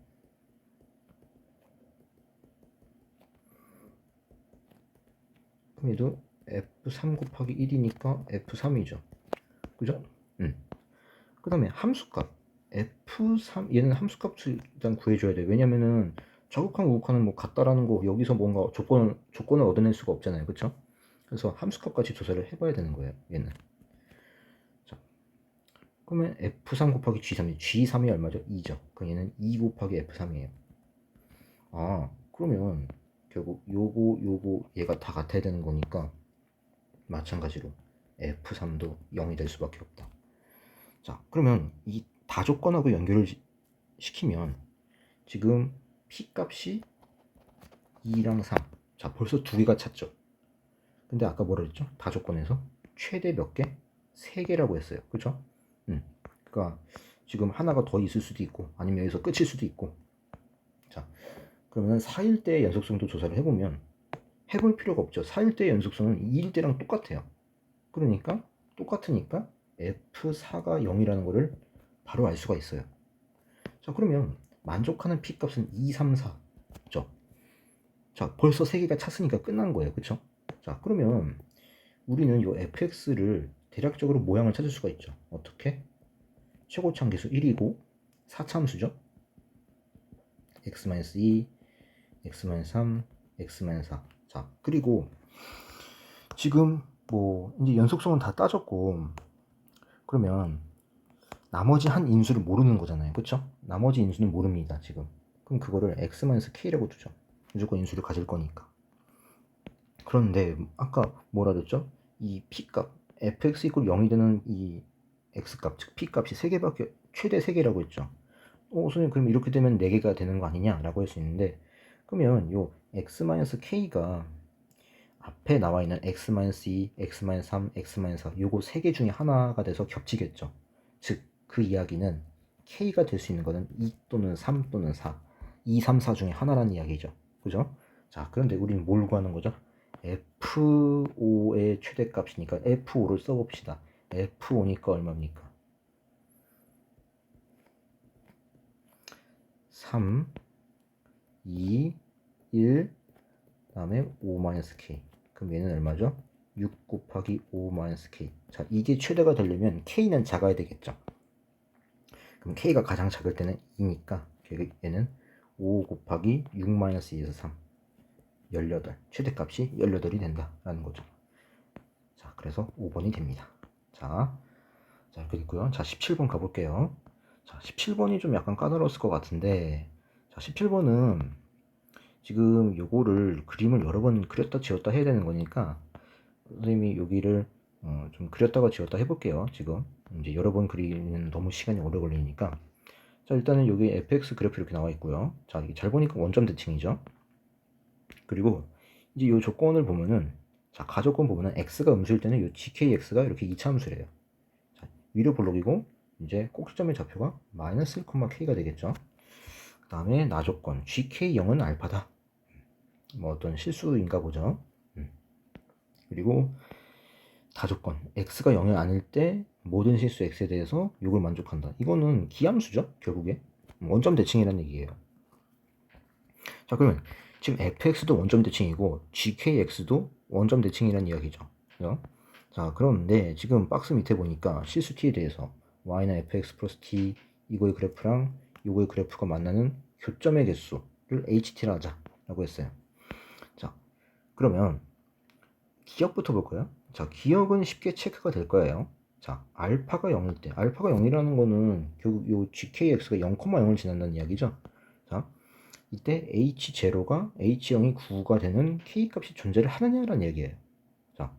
Speaker 1: 그럼 얘도 f3 곱하기 1이니까 f3이죠. 그죠? 그 다음에 함수값. f3, 얘는 함수값을 일단 구해줘야 돼요. 왜냐면은 저극한, 우극한은 뭐 같다라는 거 여기서 뭔가 조건을 얻어낼 수가 없잖아요. 그쵸? 그래서 함수값 같이 조사를 해봐야 되는 거예요. 얘는. 자, 그러면 f3 곱하기 g3이 얼마죠? 2죠. 그럼 얘는 2 곱하기 f3이에요. 아, 그러면 결국 요거 얘가 다 같아야 되는 거니까 마찬가지로 f3도 0이 될 수밖에 없다. 자, 그러면 이 다조건하고 연결을 시키면 지금 p 값이 2랑 3. 자, 벌써 두 개가 찼죠. 근데 아까 뭐라 했죠? 다조건에서 최대 몇 개? 3개라고 했어요. 그쵸? 그러니까 지금 하나가 더 있을 수도 있고 아니면 여기서 끝일 수도 있고. 자, 그러면 4일 때 연속성도 조사를 해보면, 해볼 필요가 없죠. 4일 때 연속성은 2일 때랑 똑같아요. 그러니까 똑같으니까 f4가 0이라는 거를 바로 알 수가 있어요. 자, 그러면 만족하는 p값은 2, 3, 4죠. 자, 벌써 3개가 찼으니까 끝난 거예요. 그쵸? 자, 그러면 우리는 이 fx를 대략적으로 모양을 찾을 수가 있죠. 어떻게? 최고차함계수 1이고 4차함수죠. x-2, x-3, x-4. 자, 그리고 지금 뭐 이제 연속성은 다 따졌고, 그러면 나머지 한 인수를 모르는 거잖아요. 그쵸? 나머지 인수는 모릅니다, 지금. 그럼 그거를 x-k라고 두죠. 무조건 인수를 가질 거니까. 그런데 아까 뭐라 그랬죠? 이 p값, fx 이퀄 0이 되는 이 x값, 즉 p값이 3개밖에, 최대 3개라고 했죠. 선생님, 그럼 이렇게 되면 4개가 되는 거 아니냐? 라고 할 수 있는데, 그러면 요 x-k가 앞에 나와 있는 x-2, x-3, x-4 요거 3개 중에 하나가 돼서 겹치겠죠. 즉, 그 이야기는 k가 될 수 있는 거는 2 또는 3 또는 4, 2, 3, 4 중에 하나라는 이야기죠. 그죠? 자, 그런데 우리는 뭘 구하는 거죠? f5의 최대값이니까 f5를 써봅시다. f5니까 얼마입니까? 3, 2, 1, 그 다음에 5-k. 그럼 얘는 얼마죠? 6 곱하기 5-k. 자, 이게 최대가 되려면 k는 작아야 되겠죠. 그럼 k가 가장 작을 때는 2니까 얘는 5 곱하기 6-2에서 3. 18. 최대값이 18이 된다라는 거죠. 자, 그래서 5번이 됩니다. 자, 그리고요. 자, 17번 가볼게요. 자, 17번이 좀 약간 까다로웠을 것 같은데, 자, 17번은 지금 요거를 그림을 여러 번 그렸다 지웠다 해야 되는 거니까, 선생님이 여기를 좀 그렸다가 지웠다 해볼게요. 지금 이제 여러 번 그리는 너무 시간이 오래 걸리니까. 자, 일단은 여기 fx 그래프 이렇게 나와 있고요. 자, 이게 잘 보니까 원점 대칭이죠. 그리고 이제 이 조건을 보면은, 자, 가조건 보면은 x가 음수일 때는 이 gkx가 이렇게 이차함수래요. 자, 위로 볼록이고 이제 꼭지점의 좌표가 마이너스 1,k가 되겠죠. 그 다음에 나조건 gk0은 알파다. 뭐 어떤 실수인가 보죠. 그리고 다조건 x가 0이 아닐 때 모든 실수 x에 대해서 이걸 만족한다. 이거는 기함수죠, 결국에. 원점 대칭이라는 얘기예요. 자, 그러면 지금 fx도 원점 대칭이고 gkx도 원점 대칭이라는 이야기죠. 그죠? 자, 그런데 지금 박스 밑에 보니까 실수 t에 대해서 y나 fx 플러스 t 이거의 그래프랑 이거의 그래프가 만나는 교점의 개수를 ht라 하자라고 했어요. 자, 그러면 기억부터 볼까요? 자, 기억은 쉽게 체크가 될 거예요. 자, 알파가 0일 때, 알파가 0이라는 거는 결국 요 gkx가 0,0을 지난다는 이야기죠. 자, 이때 h0가 h0이 9가 되는 k 값이 존재를 하느냐라는 얘기예요. 자,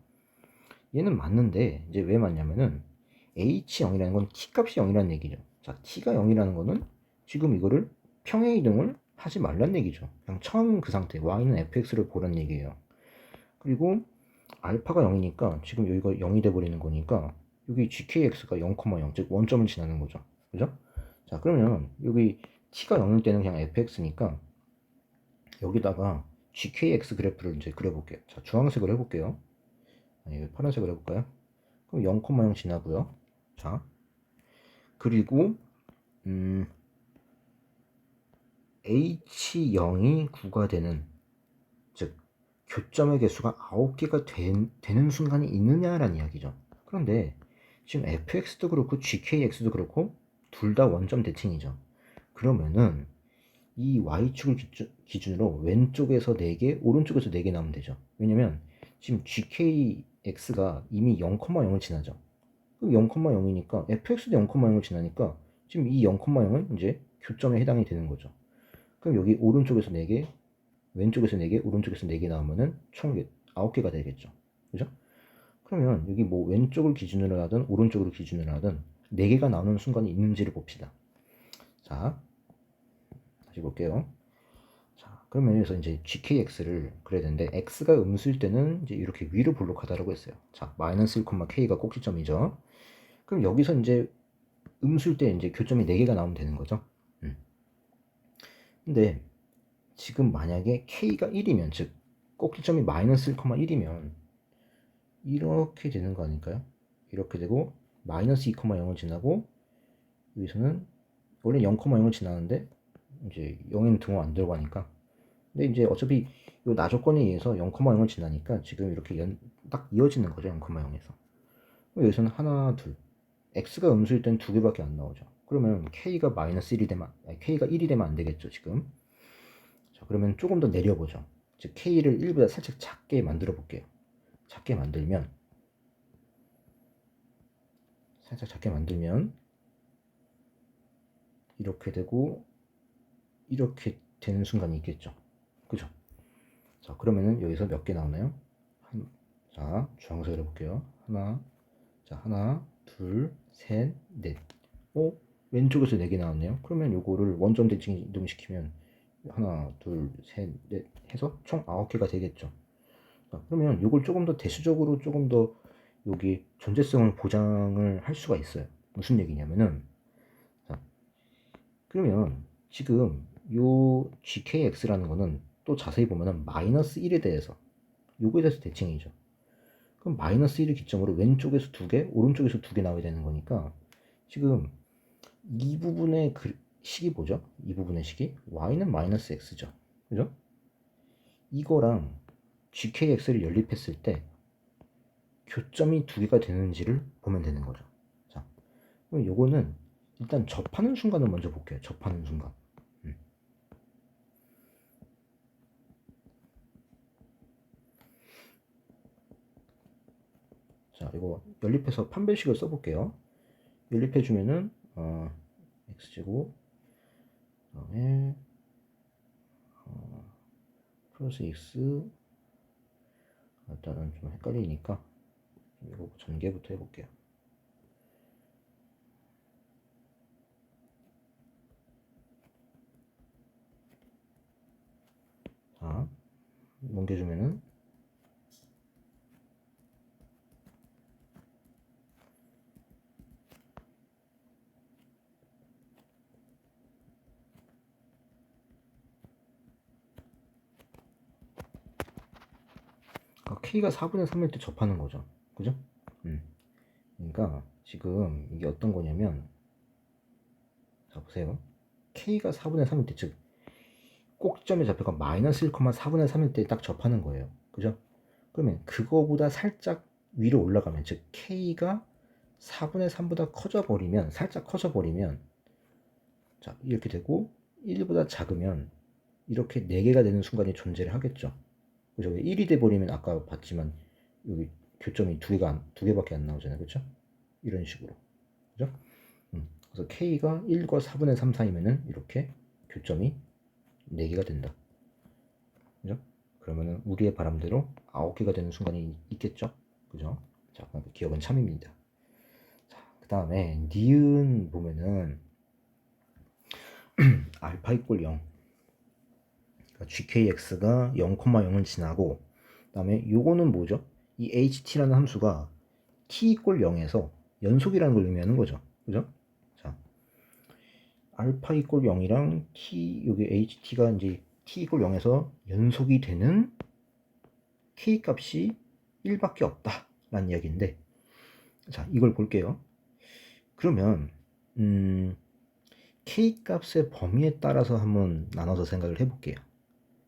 Speaker 1: 얘는 맞는데 이제 왜 맞냐면은 h0이라는 건 t 값이 0이라는 얘기죠. 자, t가 0이라는 거는 지금 이거를 평행 이동을 하지 말란 얘기죠. 그냥 처음 그 상태, y는 fx를 보란 얘기예요. 그리고 알파가 0이니까 지금 여기가 0이 돼버리는 거니까 여기 gkx가 0,0, 즉 원점을 지나는 거죠. 그죠? 자, 그러면 여기 t가 0일 때는 그냥 fx니까 여기다가 gkx 그래프를 이제 그려볼게요. 자, 주황색으로 해볼게요. 아니, 파란색으로 해볼까요? 그럼 0,0 지나고요. 자, 그리고 h0이 9가 되는, 즉 교점의 개수가 9개가 되는 순간이 있느냐라는 이야기죠. 그런데 지금 fx도 그렇고 gkx도 그렇고 둘 다 원점 대칭이죠. 그러면은 이 y축을 기준으로 왼쪽에서 4개, 오른쪽에서 4개 나오면 되죠. 왜냐면 지금 gkx가 이미 0,0을 지나죠. 그럼 0,0이니까 fx도 0,0을 지나니까 지금 이 0,0은 이제 교점에 해당이 되는 거죠. 그럼 여기 오른쪽에서 4개, 왼쪽에서 4개, 오른쪽에서 4개 나오면은 총 9개가 되겠죠. 그죠? 그러면 여기 뭐 왼쪽을 기준으로 하든 오른쪽으로 기준으로 하든 4개가 나오는 순간이 있는지를 봅시다. 자, 다시 볼게요. 자, 그러면 여기서 이제 gkx를 그려야 되는데 x가 음수일 때는 이제 이렇게 위로 볼록하다라고 했어요. 자, 마이너스 1,k가 꼭지점이죠. 그럼 여기서 이제 음수일 때 이제 교점이 4개가 나오면 되는 거죠. 근데 지금 만약에 k가 1이면, 즉 꼭지점이 마이너스 1,1이면 이렇게 되는 거 아닐까요? 이렇게 되고 마이너스 2,0을 지나고 여기서는 원래 0,0을 지나는데 이제 0에는 등호 안 들어가니까, 근데 이제 어차피 이 나조건에 의해서 0,0을 지나니까 지금 이렇게 딱 이어지는 거죠. 0,0에서 여기서는 하나, 둘, x가 음수일 땐 2개밖에 안 나오죠. 그러면 k가 마이너스 1이 되면, 아니, k가 1이 되면 안 되겠죠 지금. 자, 그러면 조금 더 내려보죠. 즉 k를 1보다 살짝 작게 만들어 볼게요. 작게 만들면, 살짝 작게 만들면 이렇게 되고 이렇게 되는 순간이 있겠죠. 그죠? 자, 그러면은 여기서 몇 개 나오나요? 자, 주황색으로 해볼게요. 하나, 자, 하나, 둘, 셋, 넷. 왼쪽에서 4개 나왔네요. 그러면 요거를 원점 대칭 이동시키면 하나, 둘, 셋, 넷 해서 총 9개가 되겠죠. 자, 그러면 요걸 조금 더 대수적으로 조금 더 여기 존재성을 보장을 할 수가 있어요. 무슨 얘기냐면은, 자, 그러면 지금 요 gkx라는 거는 또 자세히 보면은 마이너스 1에 대해서, 요거에 대해서 대칭이죠. 그럼 마이너스 1을 기점으로 왼쪽에서 2개, 오른쪽에서 2개 나와야 되는 거니까 지금 이 부분의 식이 뭐죠? 이 부분의 식이 y는 마이너스 x죠. 그죠? 이거랑 gkx를 연립했을 때 교점이 2개가 되는지를 보면 되는 거죠. 자, 그럼 요거는 일단 접하는 순간을 먼저 볼게요. 접하는 순간. 자, 이거 연립해서 판별식을 써볼게요. 연립해주면은 x제곱 그다음에 플러스 x. 일단은 좀 헷갈리니까 이거 전개부터 해볼게요. 자, 넘겨주면은 k가 4분의 3일 때 접하는 거죠. 그죠? 그러니까 지금 이게 어떤 거냐면, 자 보세요. k가 4분의 3일 때, 즉 꼭지점에 잡혀가 마이너스 1,4분의 3일 때 딱 접하는 거예요. 그죠? 그러면 그거보다 살짝 위로 올라가면, 즉 k가 4분의 3보다 커져 버리면, 살짝 커져 버리면, 자 이렇게 되고 1보다 작으면 이렇게 4개가 되는 순간이 존재를 하겠죠. 그죠? 1이 돼 버리면 아까 봤지만 여기 교점이 두 개밖에 안 나오잖아요. 그렇죠? 이런 식으로. 그죠? 그래서 k가 1과 4분의 3 사이면은 이렇게 교점이 4개가 된다. 그죠? 그러면은 우리의 바람대로 9개가 되는 순간이 있겠죠? 그죠? 자, 기억은 참입니다. 자, 그 다음에 니은 보면은 알파 이꼴 0. 그러니까 gkx가 0,0을 지나고, 그 다음에 요거는 뭐죠? 이 ht라는 함수가 t 이꼴 0에서 연속이라는 걸 의미하는 거죠. 그죠? 자, 알파 이꼴 0이랑 t, 여기 ht가 이제 t 이꼴 0에서 연속이 되는 k 값이 1밖에 없다 라는 이야기인데, 자 이걸 볼게요. 그러면 k 값의 범위에 따라서 한번 나눠서 생각을 해볼게요.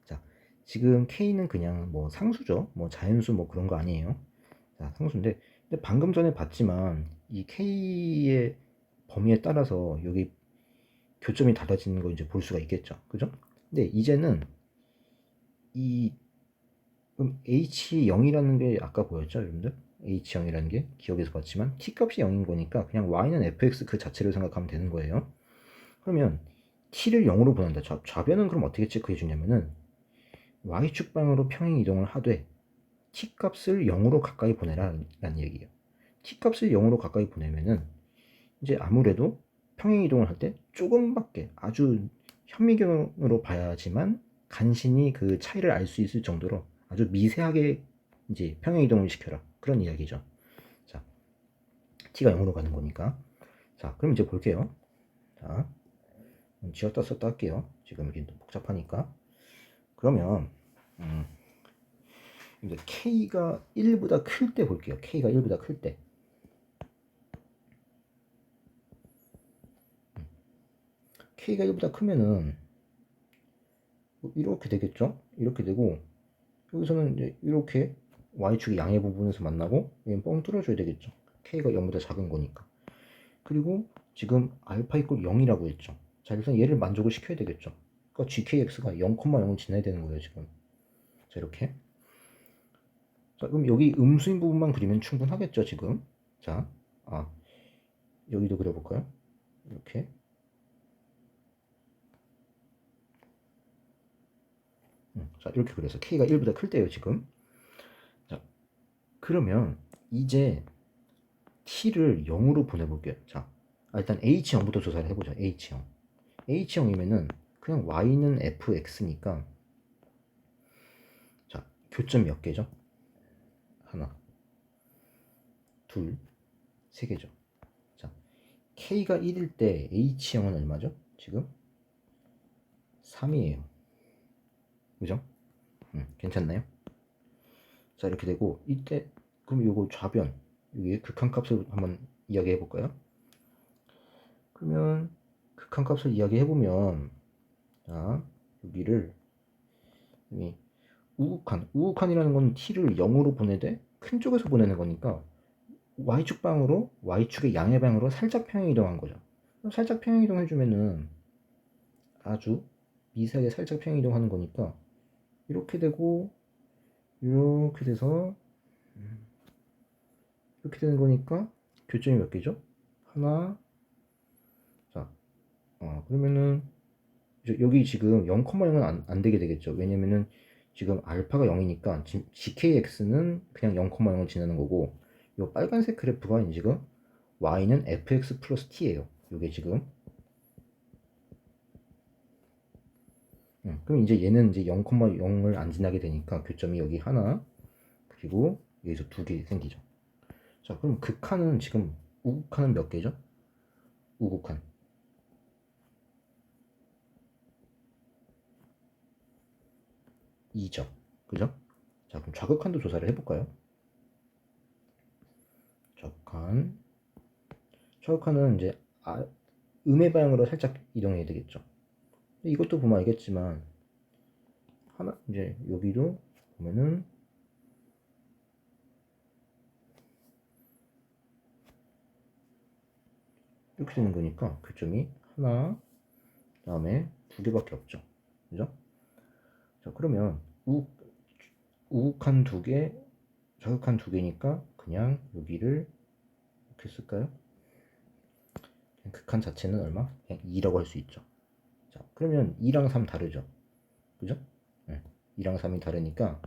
Speaker 1: 자, 지금 k는 그냥 뭐 상수죠. 뭐 자연수 뭐 그런 거 아니에요. 자, 상수인데, 근데 방금 전에 봤지만 이 k의 범위에 따라서 여기 교점이 달라지는 거 이제 볼 수가 있겠죠. 그죠? 근데 이제는 이 h0이라는 게 아까 보였죠, 여러분들? h0이라는 게 기억에서 봤지만 t 값이 0인 거니까 그냥 y는 fx 그 자체를 생각하면 되는 거예요. 그러면 t를 0으로 보낸다. 좌변은 그럼 어떻게 체크해 주냐면은 y축 방향으로 평행 이동을 하되 t 값을 0으로 가까이 보내라 라는 얘기예요. t 값을 0으로 가까이 보내면은 이제 아무래도 평행 이동을 할 때 조금밖에, 아주 현미경으로 봐야지만 간신히 그 차이를 알 수 있을 정도로 아주 미세하게 이제 평행 이동을 시켜라, 그런 이야기죠. 자, t가 0으로 가는 거니까. 자, 그럼 이제 볼게요. 자, 지웠다 썼다 할게요. 지금 이게 복잡하니까. 그러면 이제 k가 1보다 클 때 볼게요. k가 1보다 클 때. k가 1보다 크면은 이렇게 되겠죠? 이렇게 되고, 여기서는 이제 이렇게 y축이 양의 부분에서 만나고 여기는 뻥 뚫어줘야 되겠죠. k가 0보다 작은 거니까. 그리고 지금 알파 이꼴 0이라고 했죠. 자, 일단 얘를 만족을 시켜야 되겠죠. 그러니까 gkx가 0,0을 지나야 되는 거예요, 지금. 자, 이렇게. 자, 그럼 여기 음수인 부분만 그리면 충분하겠죠, 지금. 자, 여기도 그려볼까요? 이렇게. 자, 이렇게 그려서 k가 1보다 클 때예요, 지금. 자, 그러면 이제 t를 0으로 보내볼게요. 자, 일단 h0부터 조사를 해보자. h0. h0이면은 그냥 y는 fx니까, 자, 교점 몇 개죠? 하나, 둘, 세 개죠. 자, k가 1일 때 h0은 얼마죠? 지금 3이에요. 그죠? 괜찮나요? 자, 이렇게 되고, 이때 그럼 요거 좌변, 여기 극한값을 한번 이야기해 볼까요? 그러면 극한값을 이야기해 보면, 자, 여기를 우극한이라는 건 t를 0으로 보내되 큰 쪽에서 보내는 거니까 y축 방으로, y축의 양의 방으로 살짝 평행 이동한 거죠. 살짝 평행 이동해 주면은 아주 미세하게 살짝 평행 이동하는 거니까 이렇게 되고, 이렇게 돼서 이렇게 되는 거니까 교점이 몇 개죠? 하나, 자, 그러면은 여기 지금 0,0은 안 되게 되겠죠. 왜냐면은 지금 알파가 0이니까 지금 gkx는 그냥 0,0을 지나는 거고, 이 빨간색 그래프가 지금 y는 fx 플러스 t예요. 이게 지금. 그럼 이제 얘는 이제 0,0을 안 지나게 되니까 교점이 여기 하나, 그리고 여기서 두 개 생기죠. 자, 그럼 극한은 지금 우극한은 몇 개죠? 우극한 2죠. 그죠? 자, 그럼 좌극한도 조사를 해볼까요? 좌극한. 좌극한은 이제 음의 방향으로 살짝 이동해야 되겠죠. 이것도 보면 알겠지만 하나 이제 여기도 보면은 이렇게 되는 거니까 교점이 하나, 그다음에 두 개밖에 없죠. 그죠? 자, 그러면 우극한 두 개, 좌극한 두 개니까 그냥 여기를 이렇게 쓸까요? 극한 자체는 얼마? 그냥 2라고 할 수 있죠. 자, 그러면 2랑 3 다르죠. 그죠? 네. 2랑 3이 다르니까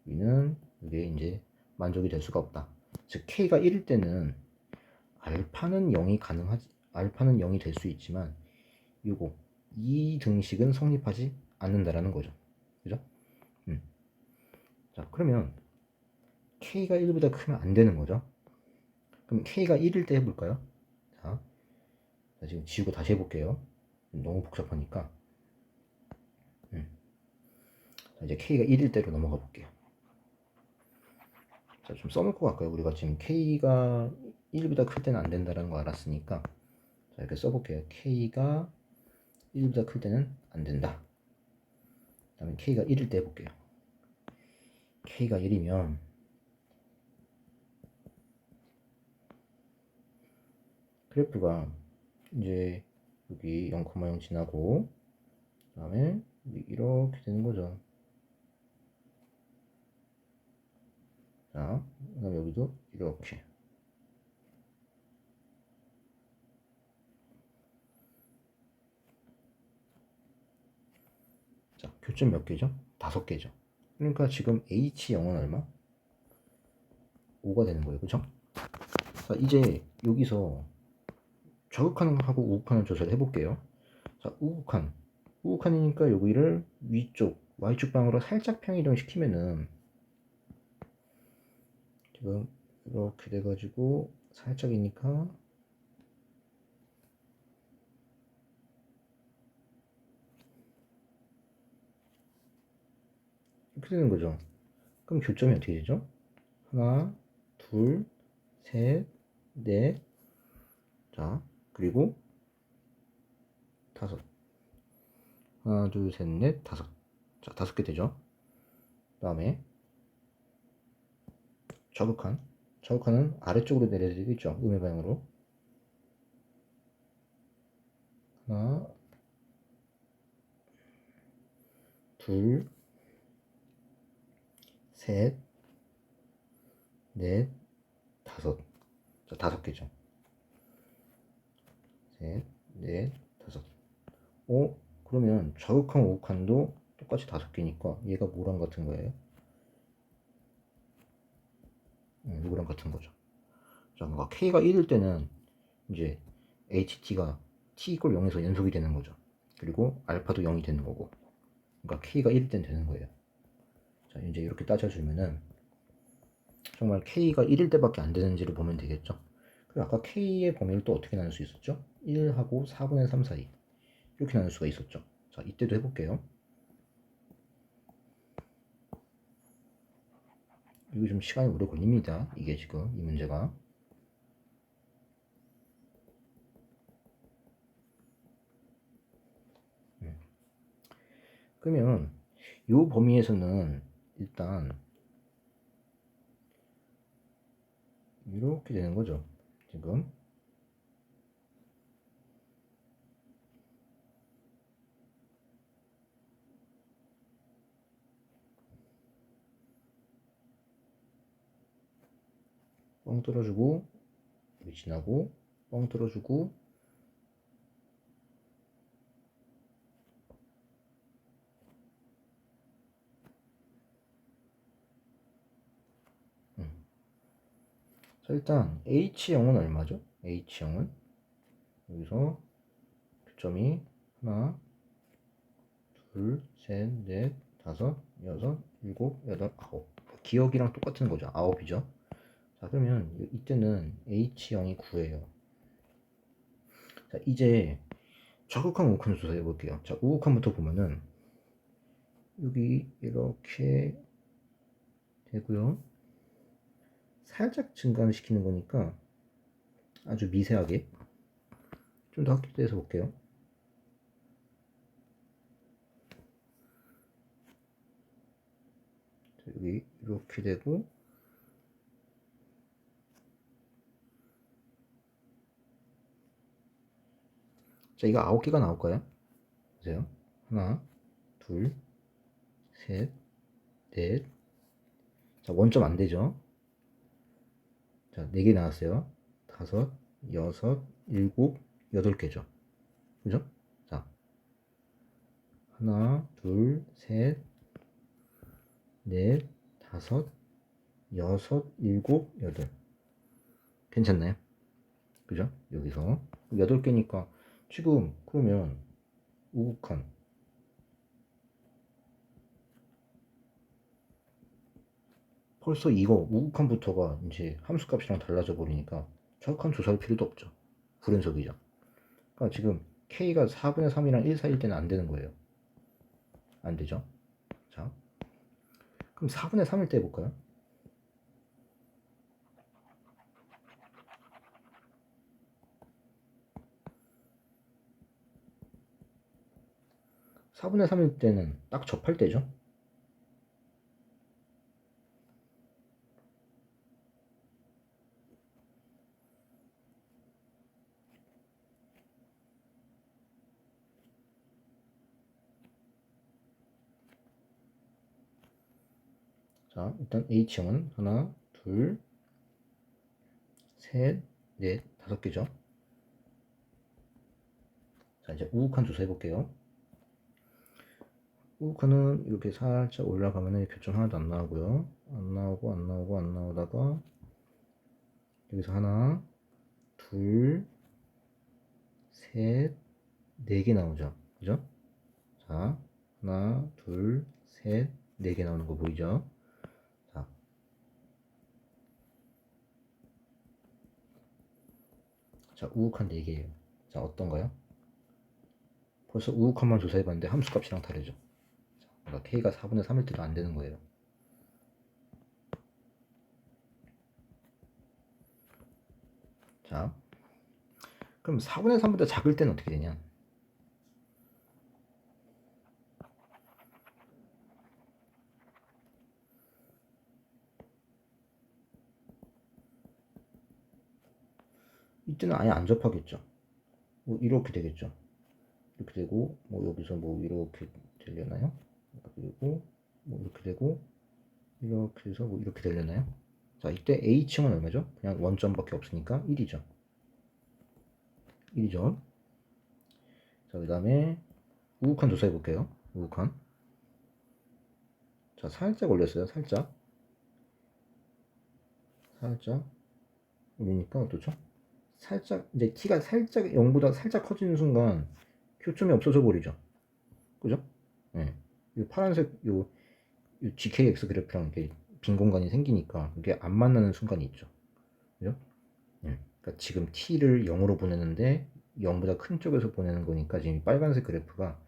Speaker 1: 여기는 이게 이제 만족이 될 수가 없다. 즉 k가 1일 때는 알파는 0이 가능하지, 알파는 0이 될 수 있지만 요거 이 등식은 성립하지 않는다라는 거죠. 그죠? 자, 그러면 k가 1보다 크면 안 되는 거죠. 그럼 k가 1일 때 해볼까요? 자, 지금 지우고 다시 해볼게요. 너무 복잡하니까. 자, 이제 k가 1일 때로 넘어가 볼게요. 자, 좀 써놓고 갈까요? 우리가 지금 k가 1보다 클 때는 안 된다는 거 알았으니까. 자, 이렇게 써볼게요. k가 1보다 클 때는 안 된다. 그 다음에 k가 1일 때 해볼게요. k가 1이면 그래프가 이제 여기 0,0 지나고 그 다음에 이렇게 되는 거죠. 자, 그 다음에 여기도 이렇게. 자, 교점 몇 개죠? 5개죠. 그러니까 지금 h0은 얼마? 5가 되는 거예요. 그죠? 자, 이제 여기서 좌극한하고 우극한을 조사를 해볼게요. 자, 우극한이니까 여기를 위쪽 y축 방으로 살짝 평이동 시키면은 지금 이렇게 돼가지고 살짝이니까 이렇게 되는 거죠. 그럼 교점이 어떻게 되죠? 하나, 둘, 셋, 넷, 자, 그리고 다섯. 하나, 둘, 셋, 넷, 다섯. 자, 5개 되죠. 그 다음에 좌극한. 좌극한은 아래쪽으로 내려지겠죠. 음의 방향으로. 하나, 둘, 셋, 넷, 다섯. 자, 5개죠. 셋, 넷, 다섯. 그러면 좌극한, 우극한도 똑같이 5개니까 얘가 뭐랑 같은 거예요? 이거랑 같은 거죠. 자, 그러니까 K가 1일 때는 이제 HT가 T 이퀄 0에서 연속이 되는 거죠. 그리고 알파도 0이 되는 거고. 그러니까 K가 1일 때는 되는 거예요. 자, 이제 이렇게 따져주면은 정말 K가 1일 때밖에 안 되는지를 보면 되겠죠. 그리고 아까 K의 범위를 또 어떻게 나눌 수 있었죠? 1하고 4분의 3 사이. 이렇게 나눌 수가 있었죠. 자, 이때도 해볼게요. 이거 좀 시간이 오래 걸립니다. 이게 지금 이 문제가. 그러면 이 범위에서는 일단 이렇게 되는 거죠. 지금 뻥 뚫어주고 여기 지나고 뻥 뚫어주고 자, 일단 H형은 얼마죠? H형은 여기서 교점이 하나, 둘, 셋, 넷, 다섯, 여섯, 일곱, 여덟, 아홉. 기억이랑 똑같은 거죠. 아홉이죠. 자, 그러면 이때는 H형이 9예요. 자, 이제 좌극한 우극한 조사해 볼게요. 자, 우극한부터 보면은 여기 이렇게 되고요. 살짝 증가를 시키는 거니까 아주 미세하게 좀 더 확대해서 볼게요. 자, 여기 이렇게 되고 자, 이거 9개가 나올까요? 보세요. 하나, 둘, 셋, 넷. 자, 원점 안 되죠? 자, 4개 나왔어요. 다섯, 여섯, 일곱, 8개죠. 그죠? 자, 하나, 둘, 셋, 넷, 다섯, 여섯, 일곱, 여덟. 괜찮나요? 그죠? 여기서 8개니까 지금 그러면 우극한 벌써 이거 우극한부터가 이제 함수값이랑 달라져 버리니까 좌극한 조사할 필요도 없죠. 불연속이죠. 그러니까 지금 K가 4분의 3이랑 1 사이일 때는 안 되는 거예요. 안 되죠? 자, 그럼 4분의 3일 때 해볼까요? 4분의 3일 때는 딱 접할 때죠? 자, 일단 H형은 하나, 둘, 셋, 넷, 5개죠. 자, 이제 우극한 조사 해볼게요. 우극한은 이렇게 살짝 올라가면은 교점 하나도 안 나오고요. 안 나오고, 안 나오고, 안 나오다가 여기서 하나, 둘, 셋, 4개 나오죠. 그죠? 자, 하나, 둘, 셋, 4개 나오는 거 보이죠? 자, 자, 우극한 4개예요. 자, 어떤가요? 벌써 우극한만 조사해봤는데 함수값이랑 다르죠. 자, 그러니까 K가 4분의 3일 때도 안 되는 거예요. 자, 그럼 4분의 3보다 작을 때는 어떻게 되냐? 이때는 아예 안 접하겠죠. 뭐 이렇게 되겠죠. 이렇게 되고 뭐 여기서 뭐 이렇게 되려나요? 그리고 뭐 이렇게 되고 이렇게 해서 뭐 이렇게 되려나요? 자, 이때 H층은 얼마죠? 그냥 원점밖에 없으니까 1이죠. 1이죠. 자, 그 다음에 우극한 조사해 볼게요. 우극한. 자, 살짝 올렸어요. 살짝. 살짝 올리니까 어떻죠? 살짝 이제 t가 살짝 0보다 살짝 커지는 순간 교점이 없어져 버리죠. 그죠? 예. 이 파란색 요 GKX 그래프랑 이렇게 빈 공간이 생기니까 이게 안 만나는 순간이 있죠. 그죠? 예. 그러니까 지금 t를 0으로 보내는데 0보다 큰 쪽에서 보내는 거니까 지금 이 빨간색 그래프가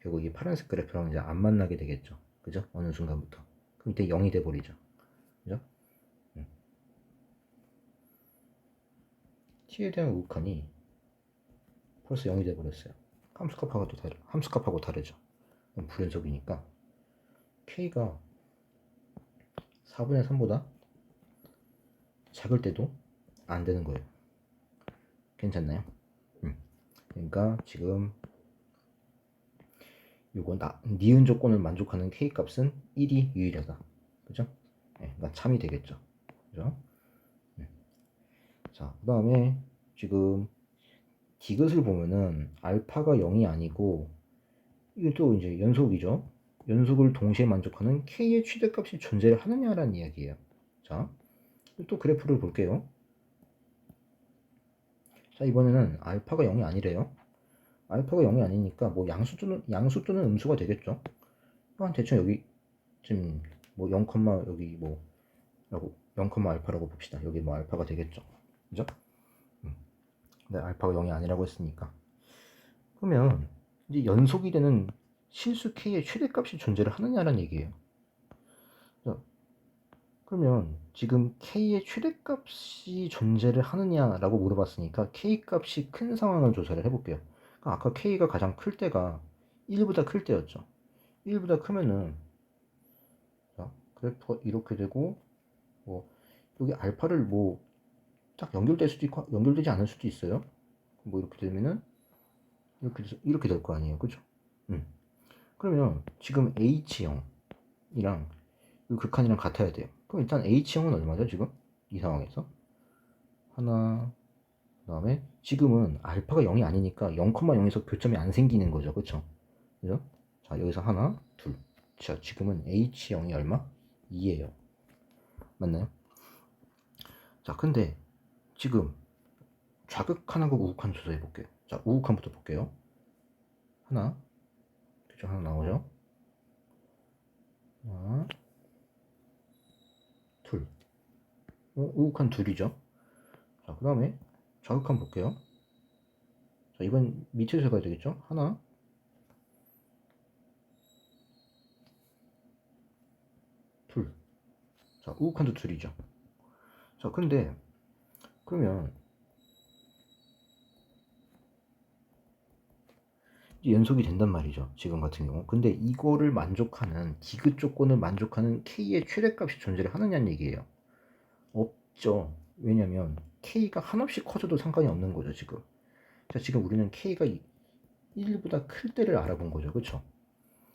Speaker 1: 결국 이 파란색 그래프랑 이제 안 만나게 되겠죠. 그죠? 어느 순간부터. 그럼 이때 0이 돼 버리죠. 그죠? t에 대한 우극한이 벌써 0이 돼 버렸어요. 함수값하고 다르죠. 불연속이니까 k가 4분의 3보다 작을 때도 안 되는 거예요. 괜찮나요? 그러니까 지금 요거 니은 조건을 만족하는 k 값은 1이 유일하다. 그죠? 네, 그러니까 참이 되겠죠. 그죠? 자, 그 다음에 지금 디귿을 보면은 알파가 0이 아니고 이게 또 이제 연속이죠. 연속을 동시에 만족하는 k의 최대값이 존재를 하느냐라는 이야기예요. 자, 또 그래프를 볼게요. 자, 이번에는 알파가 0이 아니래요. 알파가 0이 아니니까 뭐 양수 또는 음수가 되겠죠. 한 대충 여기 지금 뭐 0, 여기 뭐 라고 0, 알파라고 봅시다. 여기 뭐 알파가 되겠죠. 그죠? 근데 알파가 0이 아니라고 했으니까. 그러면 이제 연속이 되는 실수 k의 최대값이 존재를 하느냐라는 얘기예요. 그러면 지금 k의 최대값이 존재를 하느냐라고 물어봤으니까 k 값이 큰 상황을 조사를 해볼게요. 그러니까 아까 k가 가장 클 때가 1보다 클 때였죠. 1보다 크면은 자, 그래프가 이렇게 되고 뭐 여기 알파를 뭐 딱 연결될 수도 있고 연결되지 않을 수도 있어요. 뭐 이렇게 되면은 이렇게 될 거 아니에요, 그죠? 그러면 지금 H형이랑 이 극한이랑 같아야 돼요. 그럼 일단 H형은 얼마죠, 지금? 이 상황에서 하나, 그 다음에 지금은 알파가 0이 아니니까 0,0에서 교점이 안 생기는 거죠, 그쵸? 그죠? 자, 여기서 하나, 둘. 자, 지금은 H형이 얼마? 2예요. 맞나요? 자, 근데 지금 좌극한하고 우극한 조사해 볼게요. 자, 우극한부터 볼게요. 하나, 그죠? 하나 나오죠? 하나, 둘. 우극한 둘이죠. 자, 그 다음에 좌극한 볼게요. 자, 이번 밑에서 해봐야 되겠죠? 하나, 둘. 자, 우극한도 둘이죠. 자, 근데 그러면 연속이 된단 말이죠. 지금 같은 경우. 근데 이거를 만족하는 디귿 조건을 만족하는 k의 최대값이 존재를 하느냐는 얘기예요. 없죠. 왜냐면 k가 한없이 커져도 상관이 없는 거죠, 지금. 자, 지금 우리는 k가 1보다 클 때를 알아본 거죠. 그쵸?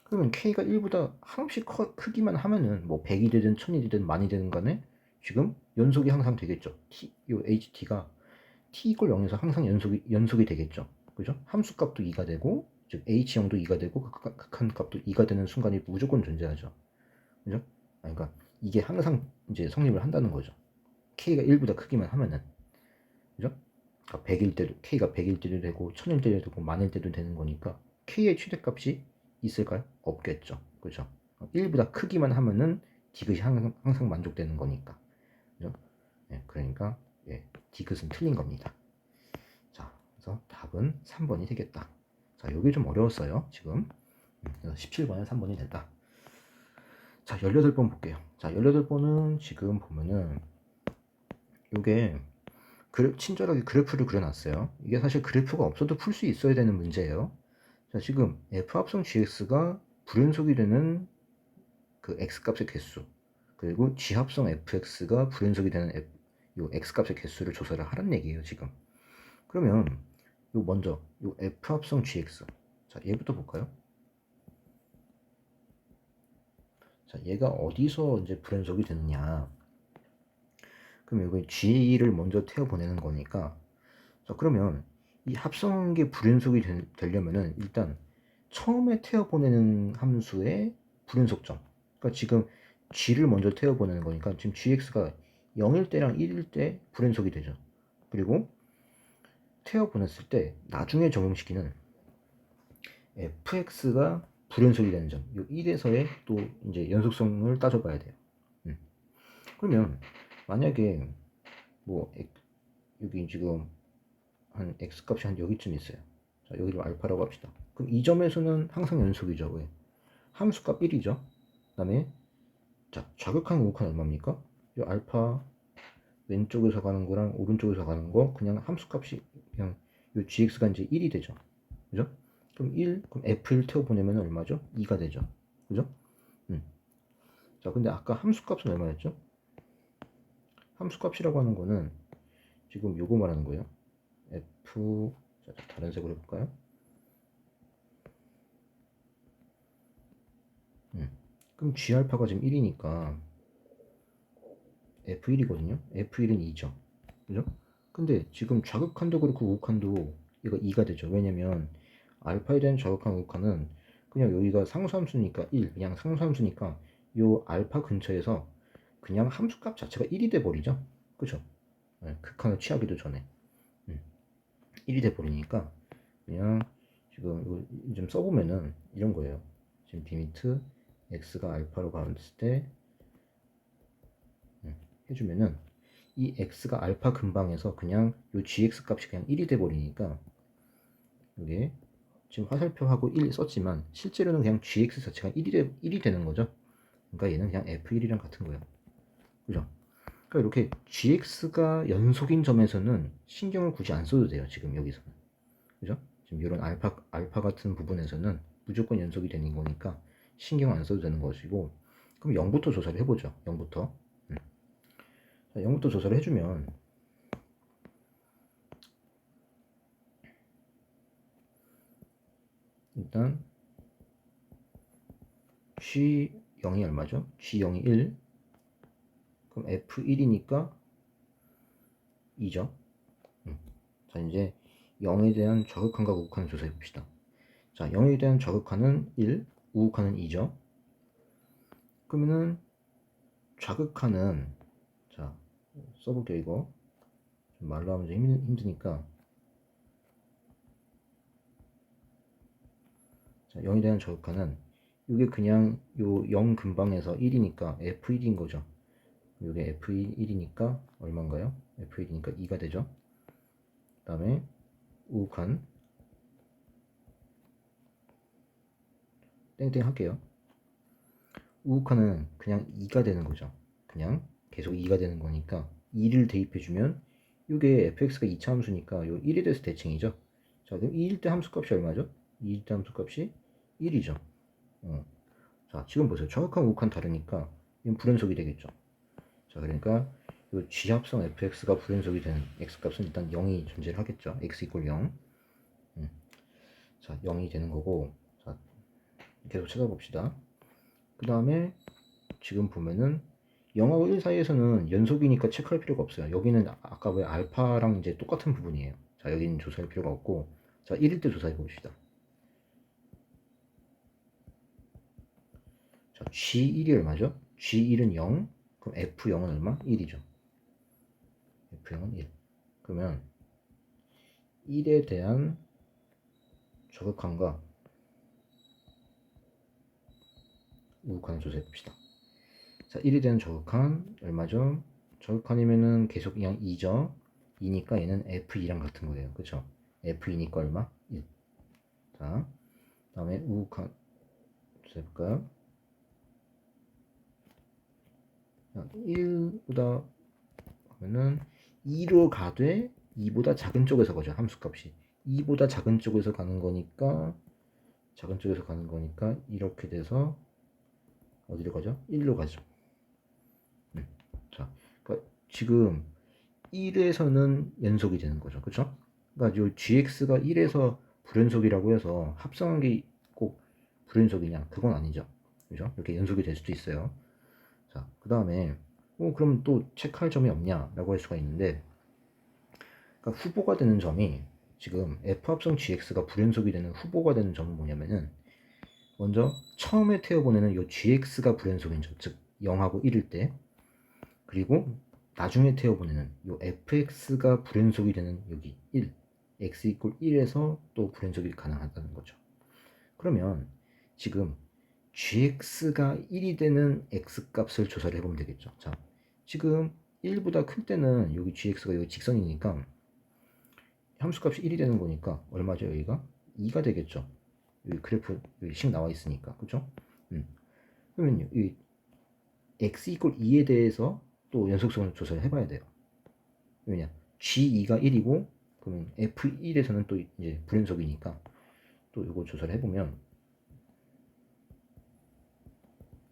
Speaker 1: 그러면 k가 1보다 한없이 크기만 하면은 뭐 100이 되든 1000이 되든 만이 되든 간에 지금 연속이 항상 되겠죠. 요 ht가 t 이퀄 0에서 항상 연속이 되겠죠. 그죠? 함수값도 2가 되고 즉 h형도 2가 되고 극한값도 2가 되는 순간이 무조건 존재하죠. 그죠? 그러니까 이게 항상 이제 성립을 한다는 거죠. k가 1보다 크기만 하면은. 그죠? 그러니까 100일 때도 k가 100일 때도 되고 1000일 때도 되고 만일 때도 되는 거니까 k의 최대값이 있을까요? 없겠죠. 그죠? 1보다 크기만 하면은 디귿이 항상 만족되는 거니까. 그죠? 네, 그러니까 예, 디귿은 틀린 겁니다. 자, 그래서 답은 3번이 되겠다. 자, 요게 좀 어려웠어요, 지금. 그래서 17번에 3번이 됐다. 자, 18번 볼게요. 자, 18번은 지금 보면은 요게 친절하게 그래프를 그려놨어요. 이게 사실 그래프가 없어도 풀 수 있어야 되는 문제예요. 자, 지금 F합성 GX가 불연속이 되는 그 X값의 개수, 그리고 G합성 FX가 불연속이 되는 요 X값의 개수를 조사를 하라는 얘기예요, 지금. 그러면 요 먼저 요 F합성 GX. 자, 얘부터 볼까요? 자, 얘가 어디서 이제 불연속이 되느냐. 그럼 여기 G를 먼저 태워 보내는 거니까. 자, 그러면 이 합성계 불연속이 되려면은 일단 처음에 태워 보내는 함수의 불연속점. 그러니까 지금 G를 먼저 태워 보내는 거니까 지금 GX가 0일 때랑 1일 때 불연속이 되죠. 그리고 태워 보냈을 때 나중에 적용시키는 fx가 불연속이 되는 점, 이 1에서의 또 이제 연속성을 따져봐야 돼요. 그러면 만약에 뭐 여기 지금 한 x 값이 한 여기쯤 있어요. 자, 여기를 알파라고 합시다. 그럼 이 점에서는 항상 연속이죠. 왜? 함수값 1이죠. 그다음에 자, 좌극한 우극한 얼마입니까? 이 알파 왼쪽에서 가는 거랑 오른쪽에서 가는 거 그냥 함수값이 그냥 이 gx가 이제 1이 되죠. 그죠? 그럼 F1 태워 보내면 얼마죠? 2가 되죠. 그죠? 자, 근데 아까 함수값은 얼마였죠? 함수값이라고 하는 거는 지금 요거 말하는 거예요. 자, 다른 색으로 해볼까요? 그럼 G알파가 지금 1이니까 F1이거든요. F1은 2죠. 그죠? 근데 지금 좌극한도 그렇고 우극한도 이거 2가 되죠. 왜냐면 알파에 대한 좌극한 우극한은 그냥 여기가 상수함수니까 1, 그냥 상수함수니까 요 알파 근처에서 그냥 함수값 자체가 1이 돼 버리죠. 그죠? 네, 극한을 취하기도 전에. 1이 돼버리니까 그냥 지금 이거 좀 써보면은 이런 거예요. 지금 디미트 x가 알파로 갔을 때 해주면은 이 x가 알파 근방에서 그냥 요 gx 값이 그냥 1이 돼버리니까 이게 지금 화살표하고 1 썼지만 실제로는 그냥 gx 자체가 1이 되는 거죠. 그러니까 얘는 그냥 f1이랑 같은 거예요. 그죠? 그러니까 이렇게 gx가 연속인 점에서는 신경을 굳이 안 써도 돼요. 지금 여기서는. 그죠? 지금 이런 알파 같은 부분에서는 무조건 연속이 되는 거니까 신경 안 써도 되는 것이고, 그럼 0부터 조사를 해보죠. 0부터. 자, 0부터 조사를 해주면 일단 G0이 얼마죠? G0이 1. 그럼 F1이니까 2죠. 자, 이제 0에 대한 저극한과 우극한을 조사해 봅시다. 자, 0에 대한 저극한은 1, 우극한은 2죠. 그러면은 좌극한은, 자, 써볼게요. 이거 말로 하면 좀 힘드니까. 자, 0에 대한 저극한은 이게 그냥 요 0 근방에서 1이니까 F1인 거죠. 이게 F1이니까 얼마인가요? F1이니까 2가 되죠. 그 다음에 우극한 땡땡 할게요. 우극한은 그냥 2가 되는 거죠. 그냥 계속 2가 되는 거니까 2를 대입해주면 이게 fx가 2차 함수니까 요 1에 대해서 대칭이죠. 자, 그럼 2일 때 함수값이 얼마죠? 2일 때 함수값이 1이죠. 자, 지금 보세요. 정확한 우극한 다르니까 이건 불연속이 되겠죠. 자, 그러니까 이 G합성 fx가 불연속이 되는 x값은 일단 0이 존재를 하겠죠. x 이퀄 0. 자, 0이 되는 거고. 자, 계속 찾아봅시다. 그 다음에 지금 보면은 0하고 1 사이에서는 연속이니까 체크할 필요가 없어요. 여기는 아까 왜 알파랑 이제 똑같은 부분이에요. 자, 여기는 조사할 필요가 없고. 자, 1일 때 조사해 봅시다. 자, G1이 얼마죠? G1은 0. 그럼 F0은 얼마? 1이죠. F0은 1. 그러면 1에 대한 저극한과 우극한을 조사해 봅시다. 자, 1에 대한 저극한 얼마죠? 저극한이면은 계속 그냥 2죠. 2니까 얘는 F2랑 같은 거예요. 그쵸? F2니까 얼마? 1. 자, 그 다음에 우극한 조사해볼까요? 1보다 하면은 2로 가되 2보다 작은 쪽에서 가죠. 함수값이 2보다 작은 쪽에서 가는 거니까 이렇게 돼서 어디로 가죠? 1로 가죠. 자, 그러니까 지금 1에서는 연속이 되는 거죠. 그쵸? 그러니까 요 gx가 1에서 불연속이라고 해서 합성한 게 꼭 불연속이냐? 그건 아니죠. 그죠? 이렇게 연속이 될 수도 있어요. 자, 그 다음에 그럼 또 체크할 점이 없냐라고 할 수가 있는데, 그러니까 후보가 되는 점이 지금 F합성 GX가 불연속이 되는 후보가 되는 점은 뭐냐면은, 먼저 처음에 태워보내는 요 GX가 불연속인 점, 즉 0하고 1일 때, 그리고 나중에 태워보내는 요 FX가 불연속이 되는 여기 1, X 이퀄 1에서 또 불연속이 가능하다는 거죠. 그러면 지금 gx가 1이 되는 x값을 조사를 해보면 되겠죠. 자, 지금 1보다 클 때는 여기 gx가 여기 직선이니까 함수값이 1이 되는 거니까 얼마죠? 여기가 2가 되겠죠. 여기 그래프 여기 식 나와 있으니까. 그죠? 그러면 이 x 이퀄 2에 대해서 또 연속성을 조사를 해봐야 돼요. 왜냐? g2가 1이고 그러면 f1에서는 또 이제 불연속이니까 또 이거 조사를 해보면,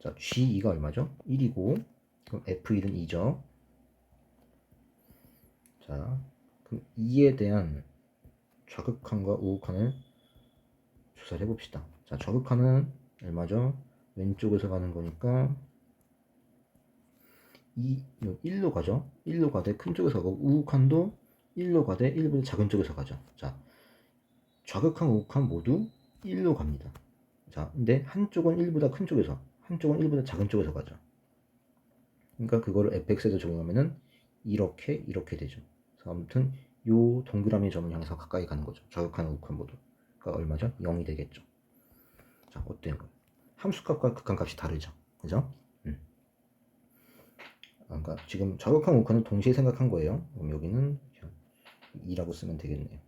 Speaker 1: 자, G2가 얼마죠? 1이고, 그럼 F1은 2죠. 자, 그럼 2에 대한 좌극한과 우극한을 조사를 해봅시다. 자, 좌극한은 얼마죠? 왼쪽에서 가는 거니까 1로 가죠. 1로 가되 큰 쪽에서 가고, 우극한도 1로 가되 1보다 작은 쪽에서 가죠. 자, 좌극한, 우극한 모두 1로 갑니다. 자, 근데 한쪽은 1보다 큰 쪽에서, 한쪽은 1보다 작은 쪽에서 가죠. 그러니까 그거를 fx에도 적용하면은 이렇게 되죠. 그래서 아무튼 요 동그라미 점을 향해서 가까이 가는 거죠. 저격한 우극한 모두. 그러니까 얼마죠? 0이 되겠죠. 자, 어때요? 함수값과 극한값이 다르죠. 그죠? 그러니까 지금 저격한 우극한은 동시에 생각한 거예요. 그럼 여기는 2라고 쓰면 되겠네요.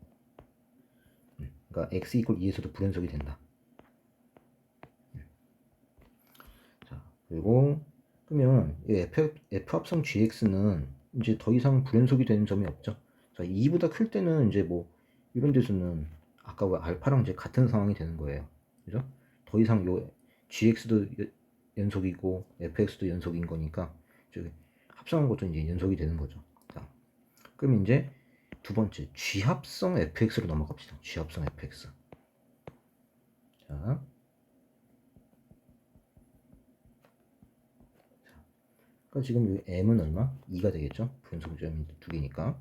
Speaker 1: 그러니까 x 이퀄 2에서도 불연속이 된다. 자, 그리고 그러면 이 f 합성 gx는 이제 더 이상 불연속이 되는 점이 없죠. 자, 2보다 클 때는 이제 뭐 이런 데서는 아까 왜 알파랑 이제 같은 상황이 되는 거예요. 그죠? 더 이상 요 gx도 연속이고 fx도 연속인 거니까 저기 합성한 것도 이제 연속이 되는 거죠. 자, 그럼 이제 두 번째 g합성 fx로 넘어갑시다. g합성 fx. 자, 그러니까 지금 이 m은 얼마? 2가 되겠죠? 분속점이 두 개니까.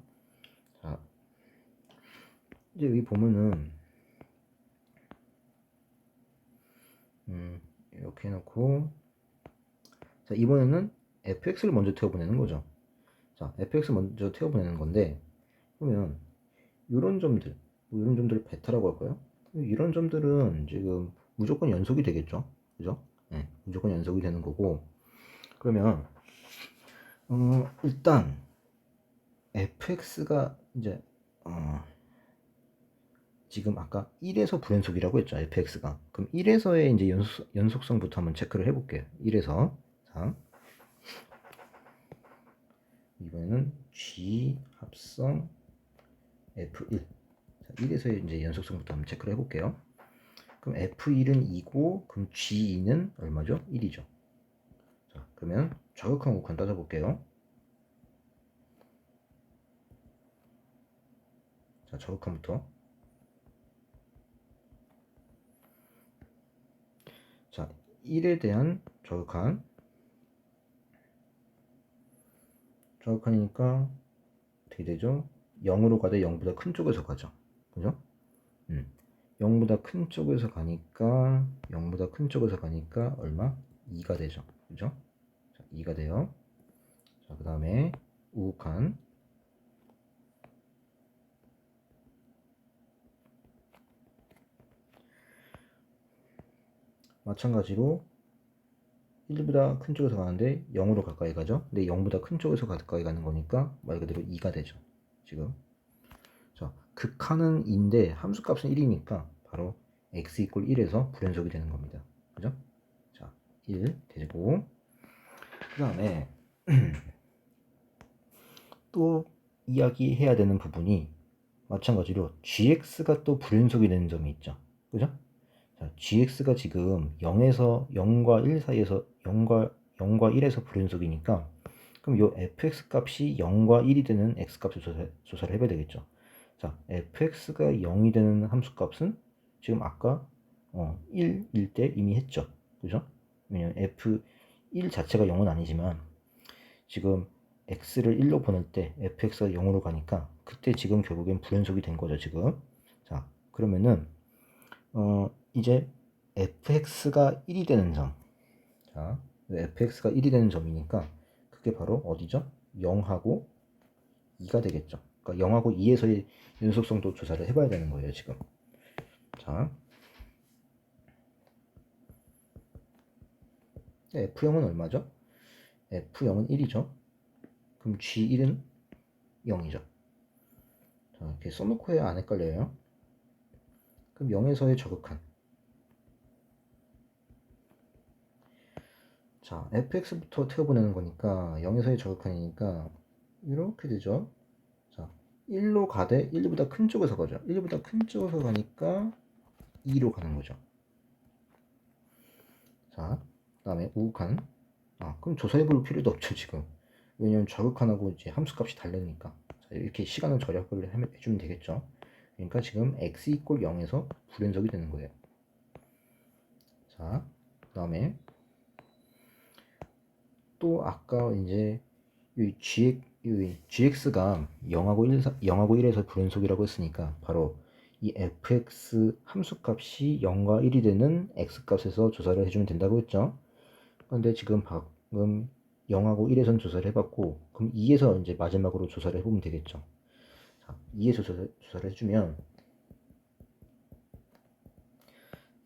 Speaker 1: 자, 이제 여기 보면은 이렇게 해놓고 자, 이번에는 fx를 먼저 태워보내는 거죠. 자, fx 먼저 태워보내는 건데 그러면 이런 점들, 뭐 이런 점들을 베타라고 할까요? 이런 점들은 지금 무조건 연속이 되겠죠. 그죠? 네, 무조건 연속이 되는 거고 그러면 일단 fx가 이제 지금 아까 1에서 불연속이라고 했죠. fx가. 그럼 1에서의 이제 연속성부터 한번 체크를 해볼게요. 1에서. 자, 이번에는 g 합성 f1. 자, 1에서의 이제 연속성부터 한번 체크를 해볼게요. 그럼 f1은 2고, 그럼 g2는 얼마죠? 1이죠. 자, 그러면 저격한 곡한 따져볼게요. 자, 저격한부터. 자, 1에 대한 저격한이니까 어떻게 되죠? 0으로 가되 0보다 큰 쪽에서 가죠. 그죠? 0보다 큰 쪽에서 가니까 0보다 큰 쪽에서 가니까 얼마? 2가 되죠. 그죠? 자, 2가 돼요. 자, 그 다음에 우극한 마찬가지로 1보다 큰 쪽에서 가는데 0으로 가까이 가죠. 근데 0보다 큰 쪽에서 가까이 가는 거니까 말 그대로 2가 되죠. 지금. 자, 극한은 2인데 함수값은 1이니까 바로 x 이퀄 1에서 불연속이 되는 겁니다. 그죠? 자, 1 되고 그 다음에 또 이야기해야 되는 부분이 마찬가지로 gx가 또 불연속이 되는 점이 있죠. 그죠? 자, gx가 지금 0에서 0과 1 사이에서 0과 1에서 불연속이니까 그럼 요 fx 값이 0과 1이 되는 x 값을 조사를 해봐야 되겠죠. 자, fx가 0이 되는 함수 값은 지금 아까 1일 때 이미 했죠. 그죠? 왜냐면 f1 자체가 0은 아니지만 지금 x를 1로 보낼 때 fx가 0으로 가니까 그때 지금 결국엔 불연속이 된 거죠. 지금. 자, 그러면은 이제 fx가 1이 되는 점. 자, fx가 1이 되는 점이니까 그게 바로 어디죠? 0하고 2가 되겠죠. 그러니까 0하고 2에서의 연속성도 조사를 해봐야 되는 거예요. 지금. 자, f0은 얼마죠? f0은 1이죠. 그럼 g1은 0이죠. 자, 이렇게 써놓고 해야 안 헷갈려요. 그럼 0에서의 저극한. 자, fx부터 태워보내는 거니까 0에서의 저극한이니까 이렇게 되죠. 자, 1로 가되 1보다 큰 쪽에서 가죠. 1보다 큰 쪽에서 가니까 2로 가는 거죠. 자, 그 다음에 우극한. 그럼 조사해 볼 필요도 없죠, 지금. 왜냐면 저극한하고 이제 함수값이 다르니까. 자, 이렇게 시간을 절약을 해주면 되겠죠. 그러니까 지금 x 이꼴 0에서 불연속이 되는 거예요. 자, 그 다음에 또 아까 이제 이 gx가 0하고 1에서 불연속이라고 했으니까 바로 이 fx 함수값이 0과 1이 되는 x값에서 조사를 해주면 된다고 했죠. 근데 지금 방금 0하고 1에선 조사를 해봤고 그럼 2에서 이제 마지막으로 조사를 해보면 되겠죠. 자, 2에 조사를 해주면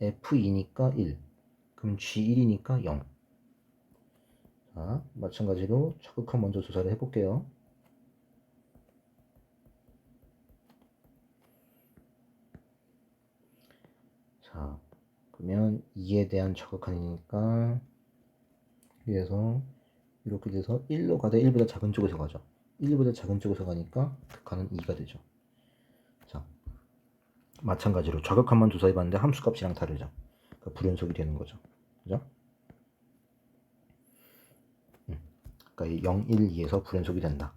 Speaker 1: F2니까 1, 그럼 G1이니까 0. 자, 마찬가지로 차극한 먼저 조사를 해볼게요. 자, 그러면 2에 대한 차극한이니까 위에서 이렇게 돼서 1로 가다 1보다 작은 쪽에서 가죠. 1보다 작은 쪽에서 가니까 극한은 2가 되죠. 자, 마찬가지로 좌극한만 조사해봤는데 함수값이랑 다르죠. 그러니까 불연속이 되는 거죠. 그죠? 그러니까 0, 1, 2에서 불연속이 된다.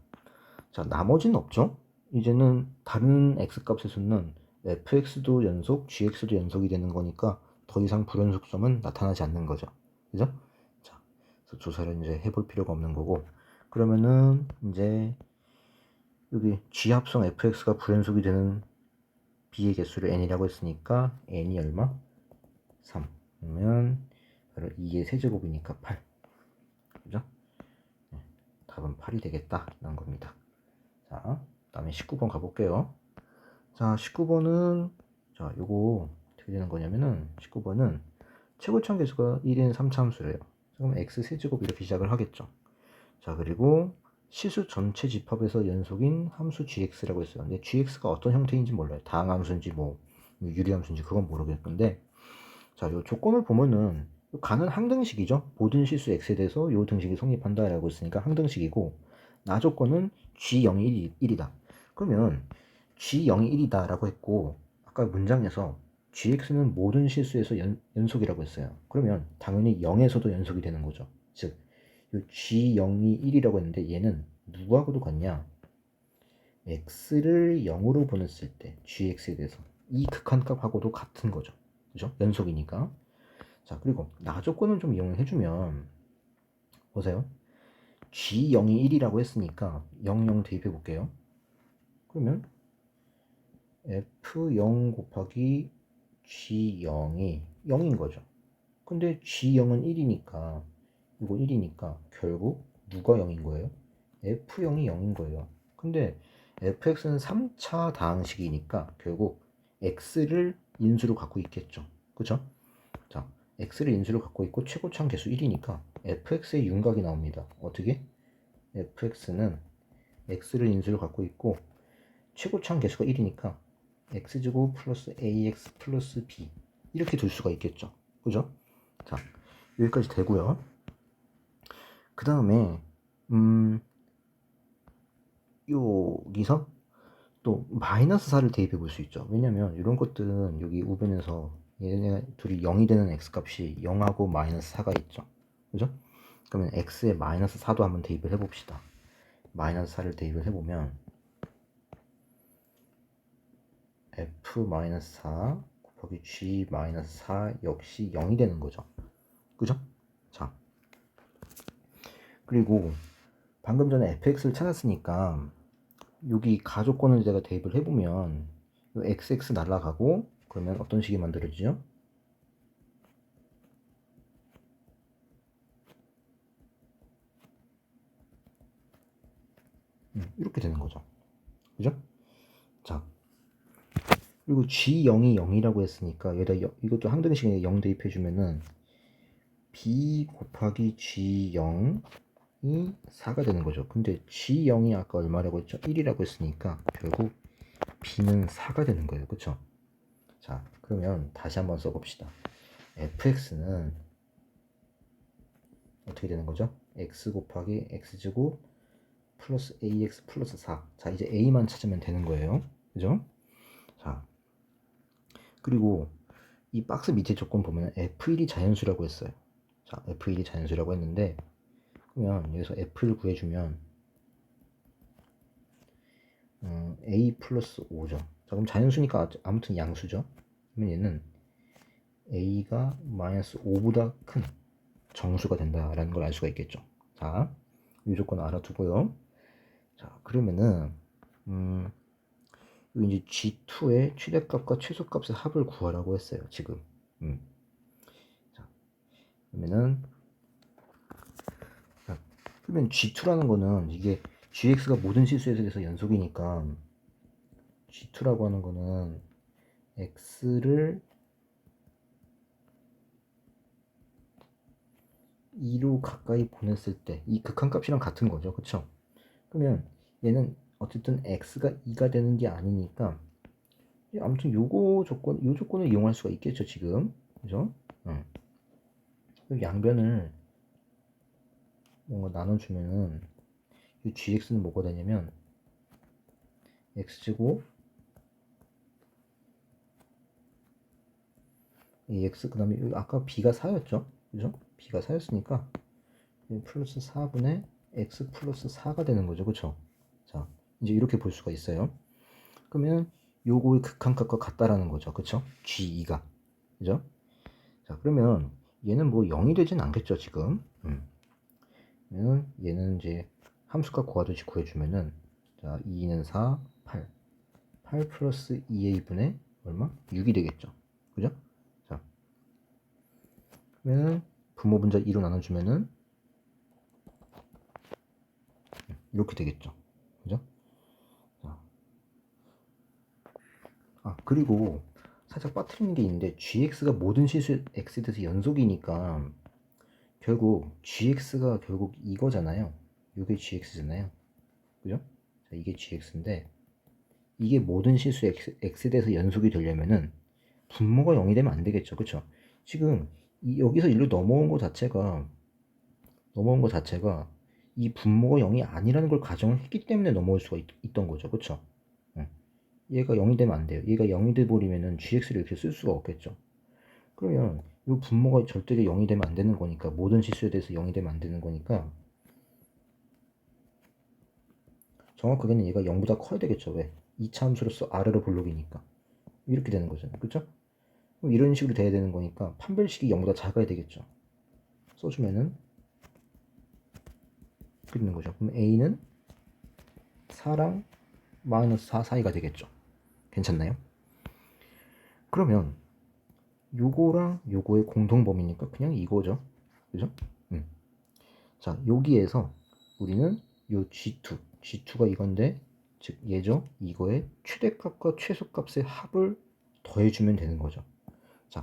Speaker 1: 자, 나머지는 없죠. 이제는 다른 x값의 수는 fx도 연속, gx도 연속이 되는 거니까 더 이상 불연속점은 나타나지 않는 거죠. 그죠? 자, 그래서 조사를 이제 해볼 필요가 없는 거고, 그러면은 이제 여기 g 합성 fx가 불연속이 되는 b의 개수를 n이라고 했으니까 n이 얼마? 3. 그러면 바로 2의 세제곱이니까 8. 그죠? 네, 답은 8이 되겠다 라는 겁니다. 자, 다음에 19번 가볼게요. 자, 19번은 자, 요거 어떻게 되는 거냐면은 19번은 최고점 개수가 1인 3차함수래요. 그럼 x 세제곱 이렇게 시작을 하겠죠. 자, 그리고 시수 전체 집합에서 연속인 함수 gx라고 했어요. 근데 gx가 어떤 형태인지 몰라요. 다항함수인지 뭐 유리함수인지 그건 모르겠는데, 자, 요 조건을 보면은 가는 항등식이죠. 모든 실수 x에 대해서 요 등식이 성립한다라고 했으니까 항등식이고, 나 조건은 g0이 1이다. 그러면 g0이 1이다 라고 했고, 아까 문장에서 gx는 모든 실수에서 연속이라고 했어요. 그러면 당연히 0에서도 연속이 되는 거죠. 즉 요 g0이 1이라고 했는데 얘는 누구하고도 같냐? x를 0으로 보냈을 때 gx에 대해서 이 극한값하고도 같은 거죠. 그죠? 연속이니까. 자, 그리고 나 조건을 좀 이용을 해주면 보세요. g0이 1이라고 했으니까 0, 0 대입해 볼게요. 그러면 f0 곱하기 g0이 0인 거죠. 근데 g0은 1이니까 이거 1이니까 결국 누가 0인 거예요? f0이 0인 거예요. 근데 fx는 3차 다항식이니까 결국 x를 인수로 갖고 있겠죠. 그죠? 자, x를 인수로 갖고 있고 최고차항 개수 1이니까 fx의 윤곽이 나옵니다. 어떻게? fx는 x를 인수로 갖고 있고 최고차항 개수가 1이니까 x제곱 플러스 ax 플러스 b 이렇게 둘 수가 있겠죠. 그죠? 자, 여기까지 되고요. 그 다음에 여기서 또 마이너스 4를 대입해 볼 수 있죠. 왜냐면 이런 것들은 여기 우변에서 얘네 둘이 0이 되는 x값이 0하고 마이너스 4가 있죠. 그죠? 그러면 x에 마이너스 4도 한번 대입을 해봅시다. 마이너스 4를 대입을 해보면 f-4 곱하기 g-4 역시 0이 되는 거죠. 그죠? 자, 그리고 방금 전에 fx를 찾았으니까 여기 가조건을 제가 대입을 해보면 xx 날라가고 그러면 어떤 식이 만들어지죠? 이렇게 되는 거죠. 그죠? 자, 그리고 g0이 0이라고 했으니까 여기다 이것도 항등식에 0 대입해주면은 b 곱하기 g0이 4가 되는 거죠. 근데 g0이 아까 얼마라고 했죠? 1이라고 했으니까 결국 b는 4가 되는 거예요. 그쵸? 자, 그러면 다시 한번 써봅시다. fx는 어떻게 되는 거죠? x 곱하기 x제곱 플러스 ax 플러스 4. 자, 이제 a만 찾으면 되는 거예요. 그죠? 자, 그리고 이 박스 밑에 조건 보면 f1이 자연수라고 했어요. 자, f1이 자연수라고 했는데 그러면 여기서 f를 구해주면 a 플러스 5죠. 자, 그럼 자연수니까 아무튼 양수죠. 그러면 얘는 a가 마이너스 5보다 큰 정수가 된다라는 걸 알 수가 있겠죠. 자, 이 조건 알아두고요. 자, 그러면은 여기 이제 G2의 최대값과 최소값의 합을 구하라고 했어요. 지금. 자, 그러면은 그러면 G2라는 거는 이게 GX가 모든 실수에 대해서 연속이니까 G2라고 하는 거는 x를 2로 가까이 보냈을 때 이 극한값이랑 같은 거죠. 그쵸? 그러면 얘는 어쨌든 x가 2가 되는 게 아니니까 아무튼 요 조건을 이용할 수가 있겠죠, 지금. 그죠? 양변을 뭔가 나눠주면은 이 gx는 뭐가 되냐면 x제곱 이 x 그 다음에 아까 b가 4였죠? 그죠? b가 4였으니까 플러스 4분의 x 플러스 4가 되는 거죠. 그쵸? 자, 이제 이렇게 볼 수가 있어요. 그러면 요거의 극한값과 같다라는 거죠. 그쵸? g2가. 그죠? 자, 그러면 얘는 뭐 0이 되진 않겠죠, 지금. 얘는 이제 함수값 구하듯이 구해주면은, 자, 2는 4, 8 플러스 2a분의 얼마? 6이 되겠죠. 그죠? 자, 그러면 분모 분자 2로 나눠주면은 이렇게 되겠죠. 그죠? 자, 그리고 살짝 빠뜨리는 게 있는데 gx가 모든 실수 x에 대해서 연속이니까 결국 gx가 결국 이거잖아요. 이게 gx잖아요. 그죠? 자, 이게 gx인데 이게 모든 실수 x에 대해서 연속이 되려면은 분모가 0이 되면 안 되겠죠. 그쵸? 지금 여기서 일로 넘어온 거 자체가 이 분모가 0이 아니라는 걸 가정을 했기 때문에 넘어올 수가 있던 거죠. 그쵸? 얘가 0이 되면 안 돼요. 얘가 0이 돼버리면은 gx를 이렇게 쓸 수가 없겠죠. 그러면 이 분모가 절대로 0이 되면 안 되는 거니까 모든 실수에 대해서 0이 되면 안 되는 거니까 정확하게는 얘가 0보다 커야 되겠죠. 왜? 2차 함수로서 아래로 볼록이니까 이렇게 되는 거잖아요. 그쵸? 그럼 이런 식으로 돼야 되는 거니까 판별식이 0보다 작아야 되겠죠. 써주면은 이렇게 되는 거죠. 그럼 a는 4랑 마이너스 4 사이가 되겠죠. 괜찮나요? 그러면 요거랑 요거의 공통범위니까 그냥 이거죠. 그죠? 자, 여기에서 우리는 요 G2가 이건데 즉 얘죠. 이거의 최대값과 최소값의 합을 더해주면 되는 거죠. 자,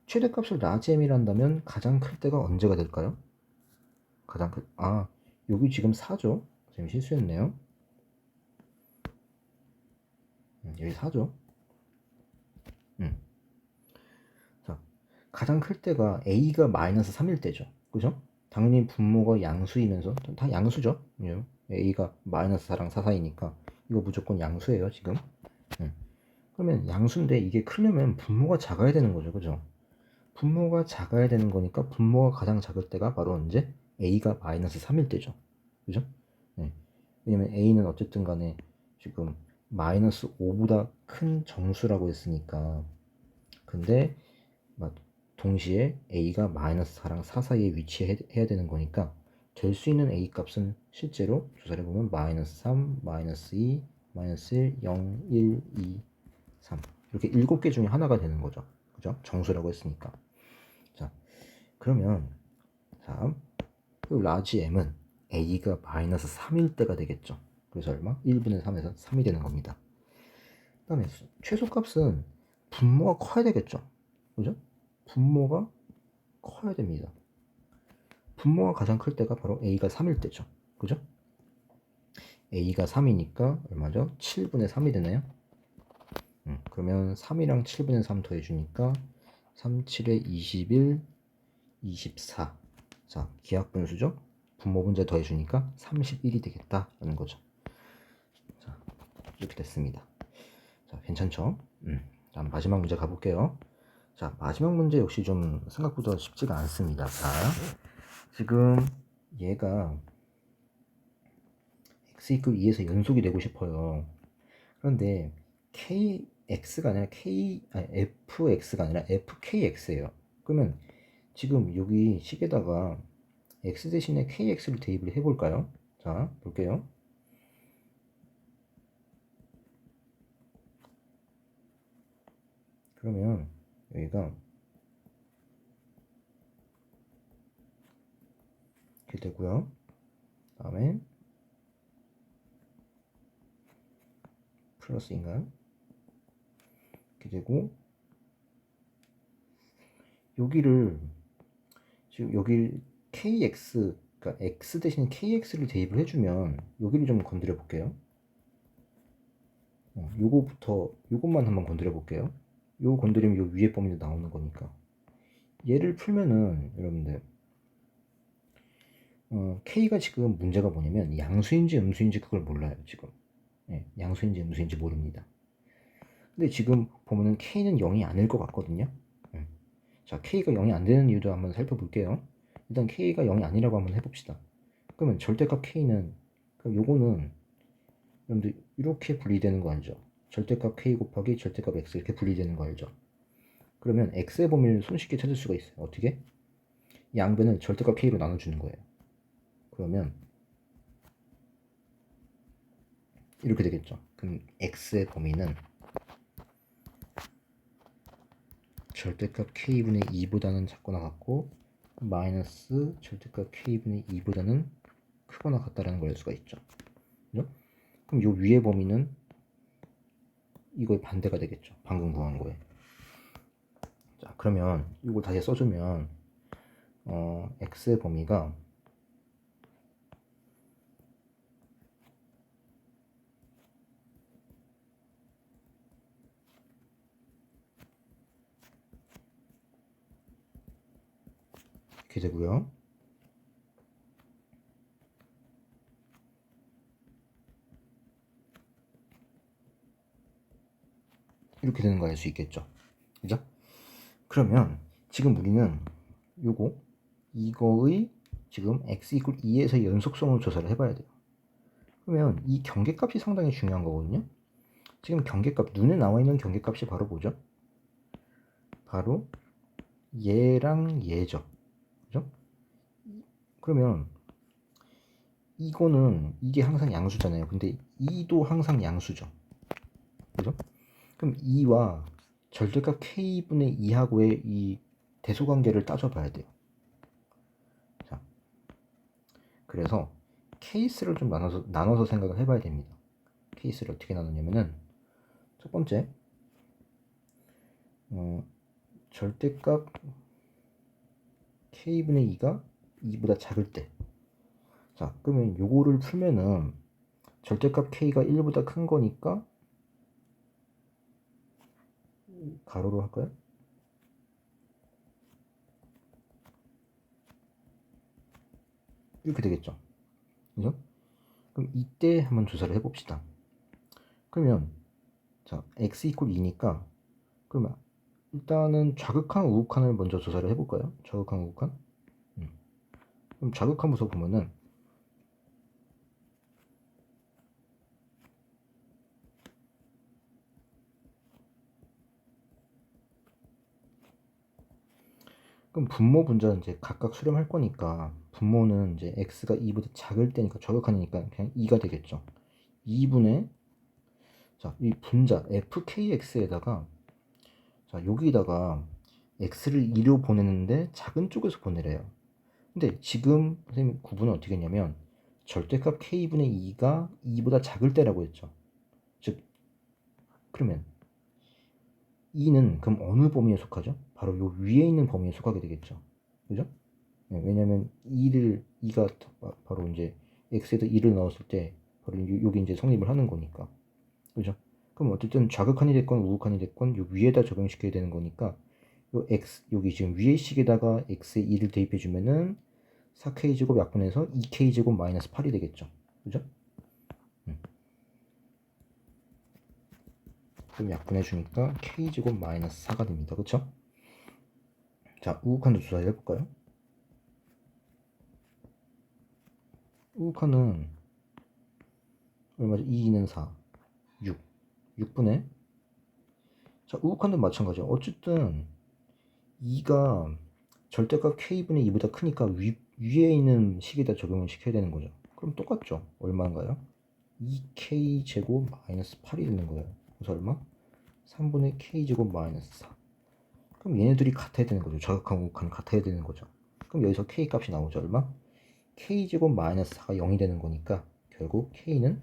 Speaker 1: 최대값을 라지 m이란다면 가장 클 때가 언제가 될까요? 여기 지금 4죠. 지금 실수했네요. 여기 4죠. 자, 가장 클 때가 a가 마이너스 3일 때죠. 그죠? 당연히 분모가 양수이면서 다 양수죠. a가 마이너스 4랑 4 사이니까 이거 무조건 양수예요 지금. 그러면 양수인데 이게 크려면 분모가 작아야 되는 거죠. 그죠? 분모가 작아야 되는 거니까 분모가 가장 작을 때가 바로 언제? a가 마이너스 3일 때죠. 그죠? 네. 왜냐면 a는 어쨌든 간에 지금 마이너스 5보다 큰 정수라고 했으니까 근데 동시에 a가 마이너스 4랑 4 사이에 위치해야 되는 거니까 될 수 있는 a 값은 실제로 조사를 보면 마이너스 3, 마이너스 2, 마이너스 1, 0, 1, 2, 3 이렇게 7개 중에 하나가 되는 거죠. 그죠? 정수라고 했으니까. 자, 그러면 자, 그 라지 m은 a가 마이너스 3일 때가 되겠죠. 그래서 얼마? 1분의 3에서 3이 되는 겁니다. 그 다음에 최소값은 분모가 커야 되겠죠. 그죠? 분모가 커야 됩니다. 분모가 가장 클 때가 바로 a가 3일 때죠. 그죠? a가 3이니까 얼마죠? 7분의 3이 되나요? 그러면 3이랑 7분의 3 더해주니까 3, 7에 21, 24. 자, 기하분수죠? 분모 분자 더해주니까 31이 되겠다라는 거죠. 자, 이렇게 됐습니다. 자, 괜찮죠? 자, 마지막 문제 가볼게요. 자, 마지막 문제 역시 좀 생각보다 쉽지가 않습니다. 자, 지금 얘가 x 이퀄 2에서 연속이 되고 싶어요. 그런데 kx가 아니라 fx가 아니라 fkx예요. 그러면 지금 여기 식에다가 x 대신에 kx를 대입을 해볼까요? 자, 볼게요. 그러면 여기가 이렇게 되고요. 다음에 플러스인가요? 이렇게 되고, 여기를 지금 여기 kx, 그러니까 x 대신 kx를 대입을 해주면 여기를 좀 건드려 볼게요. 요것만 한번 건드려 볼게요. 요거 건드리면 요 위에 범위도 나오는 거니까. 얘를 풀면은 여러분들 k가 지금 문제가 뭐냐면 양수인지 음수인지 그걸 몰라요 지금. 양수인지 음수인지 모릅니다. 근데 지금 보면은 k는 0이 아닐 것 같거든요. 자, k가 0이 안 되는 이유도 한번 살펴볼게요. 일단 k가 0이 아니라고 한번 해봅시다. 그러면 절대값 k는, 그럼 요거는 여러분들 이렇게 분리되는 거 알죠? 절대값 k 곱하기 절대값 x 이렇게 분리되는 거 알죠? 그러면 x의 범위를 손쉽게 찾을 수가 있어요. 어떻게? 양변을 절대값 k로 나눠주는 거예요. 그러면 이렇게 되겠죠. 그럼 x의 범위는 절대값 k분의 2보다는 작거나 같고 마이너스 절대값 k분의 2보다는 크거나 같다라는 걸 알 수가 있죠. 그죠? 그럼 요 위의 범위는 이거의 반대가 되겠죠. 방금 구한 거에. 자, 그러면 이걸 다시 써주면 x의 범위가 이렇게 되고요. 이렇게 되는 거 알 수 있겠죠. 그죠? 그러면 지금 우리는 이거의 지금 x 이퀄 2에서 연속성을 조사를 해봐야 돼요. 그러면 이 경계값이 상당히 중요한 거거든요. 지금 경계값, 눈에 나와 있는 경계값이 바로 뭐죠? 바로 얘랑 얘죠. 그죠? 그러면 이게 항상 양수잖아요. 근데 2도 항상 양수죠. 그죠? 그럼 2와 절대값 k분의 2하고의 이 대소관계를 따져봐야 돼요. 자, 그래서 케이스를 좀 나눠서 생각을 해봐야 됩니다. 케이스를 어떻게 나누냐면은 첫 번째, 절대값 k분의 2가 2보다 작을 때. 자, 그러면 요거를 풀면은 절대값 k가 1보다 큰 거니까 가로로 할까요? 이렇게 되겠죠. 그죠? 그럼 이때 한번 조사를 해봅시다. 그러면 자, x 이퀄 2니까 그러면 일단은 좌극한 우극한을 먼저 조사를 해볼까요? 좌극한 우극한? 그럼 좌극하면서 보면은 그럼 분모 분자는 이제 각각 수렴할 거니까 분모는 이제 x가 2보다 작을 때니까 좌극한이니까 그냥 2가 되겠죠. 2분의 자, 이 분자 fkx에다가 자, 여기다가 x를 2로 보내는데 작은 쪽에서 보내래요. 근데 지금 선생님 구분은 어떻게 했냐면 절대값 k분의 2가 2보다 작을 때라고 했죠. 즉 그러면 2는 그럼 어느 범위에 속하죠? 바로 요 위에 있는 범위에 속하게 되겠죠. 그죠? 네, 왜냐면 2가 바로 이제 x에다 2를 넣었을 때 바로 여기 이제 성립을 하는 거니까. 그죠? 그럼 어쨌든 좌극한이 됐건 우극한이 됐건 요 위에다 적용시켜야 되는 거니까 요 x 여기 지금 위의 식에다가 x에 2를 대입해 주면은 4k제곱 약분해서 2k제곱 마이너스 8이 되겠죠. 그죠? 그럼 약분해 주니까 k제곱 마이너스 4가 됩니다. 그쵸? 자, 우극한도 조사해 볼까요? 우극한은 얼마죠? 2는 4, 6, 6분의 자, 우극한도 마찬가지야. 어쨌든 2가 절대값 k분의 2보다 크니까 위에 있는 식에다 적용을 시켜야 되는 거죠. 그럼 똑같죠. 얼마인가요? 2k 제곱 마이너스 8이 되는 거예요. 그래서 얼마? 3분의 k 제곱 마이너스 4. 그럼 얘네들이 같아야 되는 거죠. 좌극한 우극한 같아야 되는 거죠. 그럼 여기서 k 값이 나오죠. 얼마? k 제곱 마이너스 4가 0이 되는 거니까 결국 k는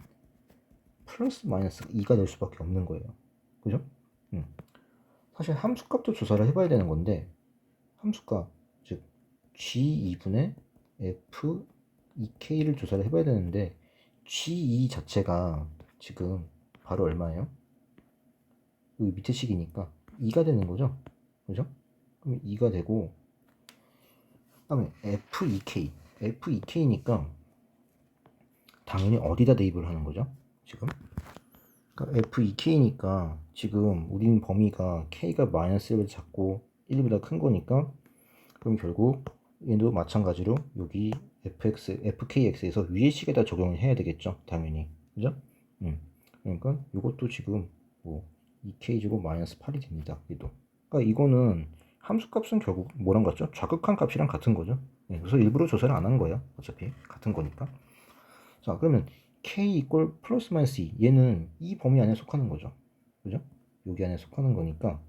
Speaker 1: 플러스 마이너스 2가 될 수밖에 없는 거예요. 그죠? 사실 함수값도 조사를 해봐야 되는 건데 함수값 즉 G2분의 F2K를 조사를 해봐야 되는데 G2 자체가 지금 바로 얼마예요? 여기 밑에 식이니까 2가 되는 거죠. 그죠? 그럼 2가 되고 그다음에 F2K니까 당연히 어디다 대입을 하는 거죠? 지금 그러니까 F2K니까 지금 우린 범위가 K가 마이너스 1을 잡고 1보다 큰 거니까 그럼 결국 얘도 마찬가지로 여기 FKX에서 위의 식에다 적용을 해야 되겠죠 당연히 그죠? 그러니까 이것도 지금 뭐 2K제곱 마이너스 8이 됩니다 얘도. 그러니까 이거는 함수값은 결국 뭐랑 같죠? 좌극한 값이랑 같은 거죠. 그래서 일부러 조사를 안 한 거예요 어차피 같은 거니까. 자 그러면 K 이퀄 플러스 마이너스 2 얘는 이 범위 안에 속하는 거죠 그죠? 여기 안에 속하는 거니까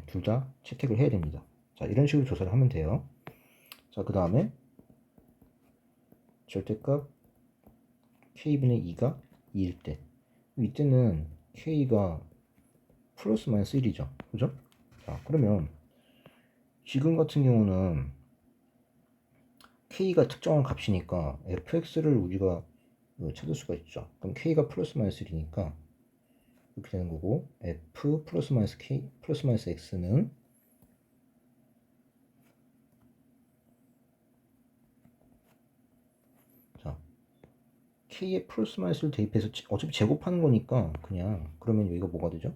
Speaker 1: 둘 다 채택을 해야 됩니다. 자 이런 식으로 조사를 하면 돼요. 자 그 다음에 절대값 K분의 2가 2일 때 이때는 K가 플러스 마이너스 1이죠 그죠? 자 그러면 지금 같은 경우는 K가 특정한 값이니까 fx를 우리가 찾을 수가 있죠. 그럼 K가 플러스 마이너스 1이니까 이렇게 되는 거고 f 플러스 마이너스 K 플러스 마이너스 x는 자 K에 플러스 마이너스를 대입해서 어차피 제곱하는 거니까 그냥 그러면 여기가 뭐가 되죠?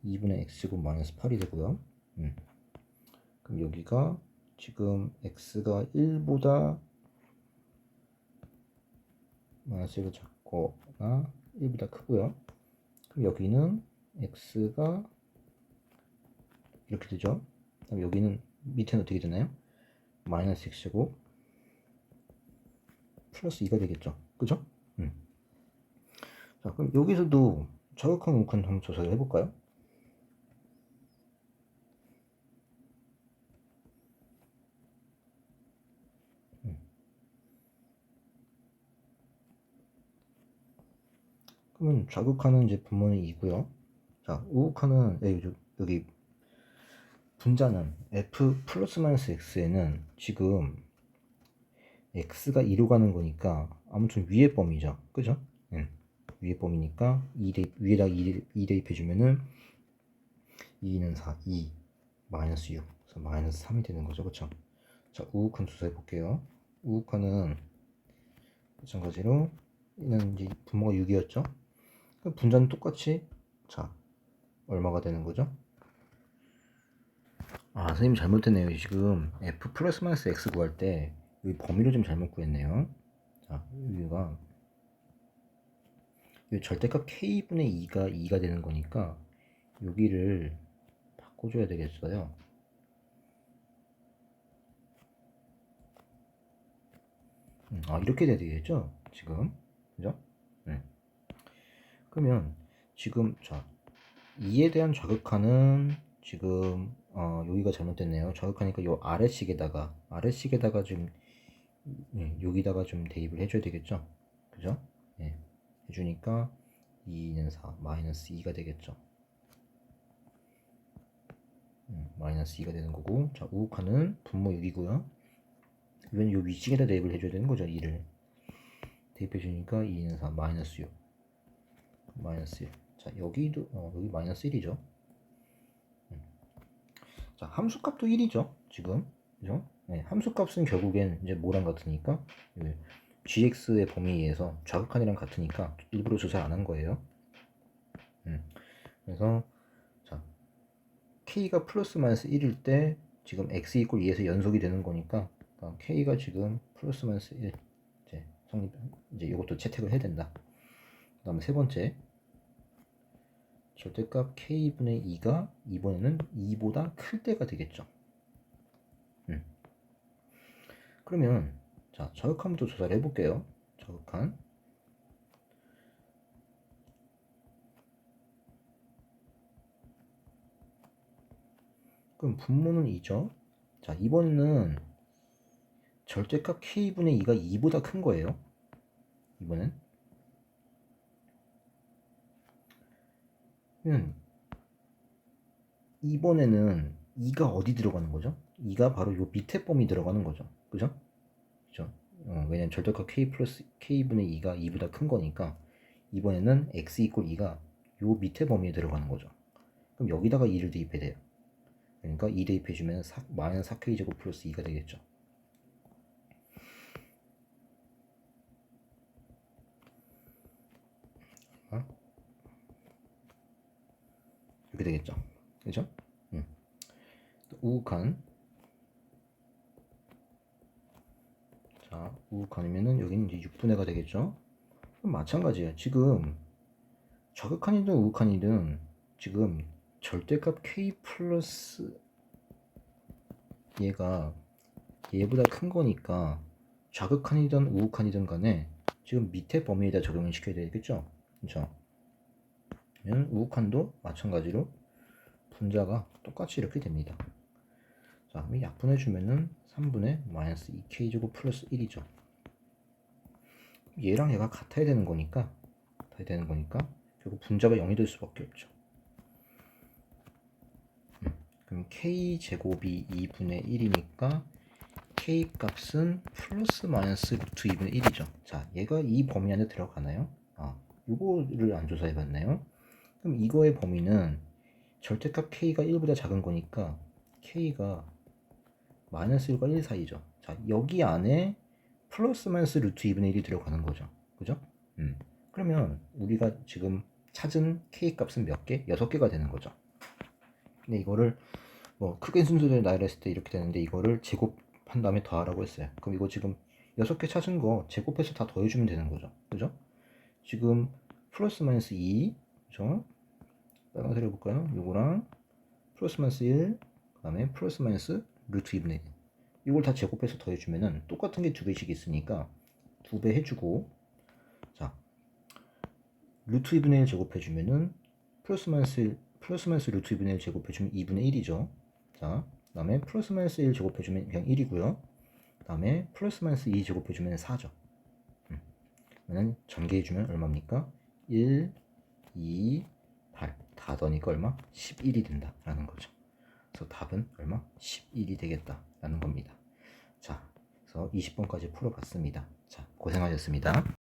Speaker 1: 2분의 x제곱 마이너스 8이 되고요. 그럼 여기가 지금 x가 1보다 마이너스 1을 작거나 1보다 크고요. 그럼 여기는 x가 이렇게 되죠. 그럼 여기는 밑에는 어떻게 되나요? 마이너스 x제곱 플러스 2가 되겠죠. 그죠? 자, 그럼 여기서도 자극한 우극한 한번 조사를 해볼까요? 그러면 좌극하는 이제 분모는 2고요. 자, 우극하는 여기 분자는 f 플러스 마이너스 x에는 지금 x가 2로 가는 거니까 아무튼 위의 범위죠. 그죠? 위의 범위니까 2 위에다 2 대입해주면은 2는 4, 2 마이너스 6 그래서 마이너스 3이 되는 거죠. 그쵸? 자, 우극한 조사해 볼게요. 우극한은 마찬가지로 얘는 이제 분모가 6이었죠. 분자는 똑같이 자 얼마가 되는 거죠? 아 선생님 잘못했네요. 지금 f 플러스 마이너스 x 구할 때 여기 범위를 좀 잘못 구했네요. 자 여기가 이 절대값 k분의 2가 되는 거니까 여기를 바꿔줘야 되겠어요. 이렇게 돼야 되겠죠 지금 그죠? 그러면 지금 자 2에 대한 좌극하는 지금 여기가 잘못됐네요. 좌극하니까 요 아래식에다가 지금 여기다가 좀 대입을 해줘야 되겠죠. 그죠? 해주니까 2는 4 마이너스 2가 되겠죠. 마이너스 2가 되는 거고 자 우극하는 분모 6이고요. 이건 요 위식에다 대입을 해줘야 되는 거죠. 2를 대입해주니까 2는 4 마이너스 6 마이너스 1. 자 여기도 여기 마이너스 1이죠. 자 함수값도 1이죠 지금 그죠? 함수값은 결국엔 이제 뭐랑 같으니까 gx의 범위에서 좌극한이랑 같으니까 일부러 조사 안 한 거예요. 그래서 자 k가 플러스 마이너스 1일 때 지금 x 이퀄 2에서 연속이 되는 거니까 k가 지금 플러스 마이너스 1 이제 성립 이제 이것도 채택을 해야 된다. 그 다음에 세 번째 절대값 k분의 2가 이번에는 2보다 클 때가 되겠죠. 그러면 자 저극함부터 조사를 해볼게요. 저극한 그럼 분모는 2죠. 자 이번에는 절대값 k분의 2가 2보다 큰 거예요. 이번엔 이번에는 2가 어디 들어가는 거죠? 2가 바로 요 밑에 범위 들어가는 거죠. 그죠? 그죠? 왜냐면 절대값 k 플러스 k분의 2가 2보다 큰 거니까 이번에는 x 이퀄 2가 요 밑에 범위에 들어가는 거죠. 그럼 여기다가 2를 대입해야 돼요. 그러니까 2 대입해주면 마이너스 4k제곱 플러스 2가 되겠죠. 이렇게 되겠죠. 그죠? 우극한. 자, 우극한이면은 여기는 이제 6분의가 되겠죠. 그럼 마찬가지예요. 지금 좌극한이든 우극한이든 지금 절대값 k 플러스 얘가 얘보다 큰 거니까 좌극한이든 우극한이든 간에 지금 밑에 범위에다 적용을 시켜야 되겠죠. 그렇죠? 그러면 우극한도 마찬가지로 분자가 똑같이 이렇게 됩니다. 자, 그럼 약분해주면은 3분의 마이너스 2k제곱 플러스 1이죠. 얘랑 얘가 같아야 되는 거니까 결국 분자가 0이 될 수밖에 없죠. 그럼 k제곱이 2분의 1이니까 k 값은 플러스 마이너스 루트 2분의 1이죠. 자, 얘가 이 범위 안에 들어가나요? 이거를 안 조사해 봤네요. 그럼 이거의 범위는 절대값 k가 1보다 작은 거니까 k가 마이너스 1과 1 사이죠. 자, 여기 안에 플러스 마이너스 루트 2분의 1이 들어가는 거죠. 그죠? 그러면 우리가 지금 찾은 k 값은 몇 개? 6개가 되는 거죠. 근데 이거를 뭐 크게 순서대로 나열했을 때 이렇게 되는데 이거를 제곱한 다음에 더하라고 했어요. 그럼 이거 지금 6개 찾은 거 제곱해서 다 더해주면 되는 거죠. 그죠? 지금 플러스 마이너스 2, 그죠? 빨간색 해볼까요? 요거랑 플러스 마이너스 1, 그 다음에 플러스 마이너스 루트 2분의 1. 이걸 다 제곱해서 더해주면은 똑같은 게 2배씩 있으니까 2배 해주고, 자, 루트 2분의 1 제곱해주면은 플러스 마이너스 루트 2분의 1 제곱해주면 2분의 1이죠. 자, 그 다음에 플러스 마이너스 1 제곱해주면 그냥 1이고요. 그 다음에 플러스 마이너스 2 제곱해주면 4죠. 그러면 전개해주면 얼마입니까? 1, 2, 8. 다 더니까 얼마? 11이 된다라는 거죠. 그래서 답은 얼마? 11이 되겠다라는 겁니다. 자, 그래서 20번까지 풀어봤습니다. 자, 고생하셨습니다.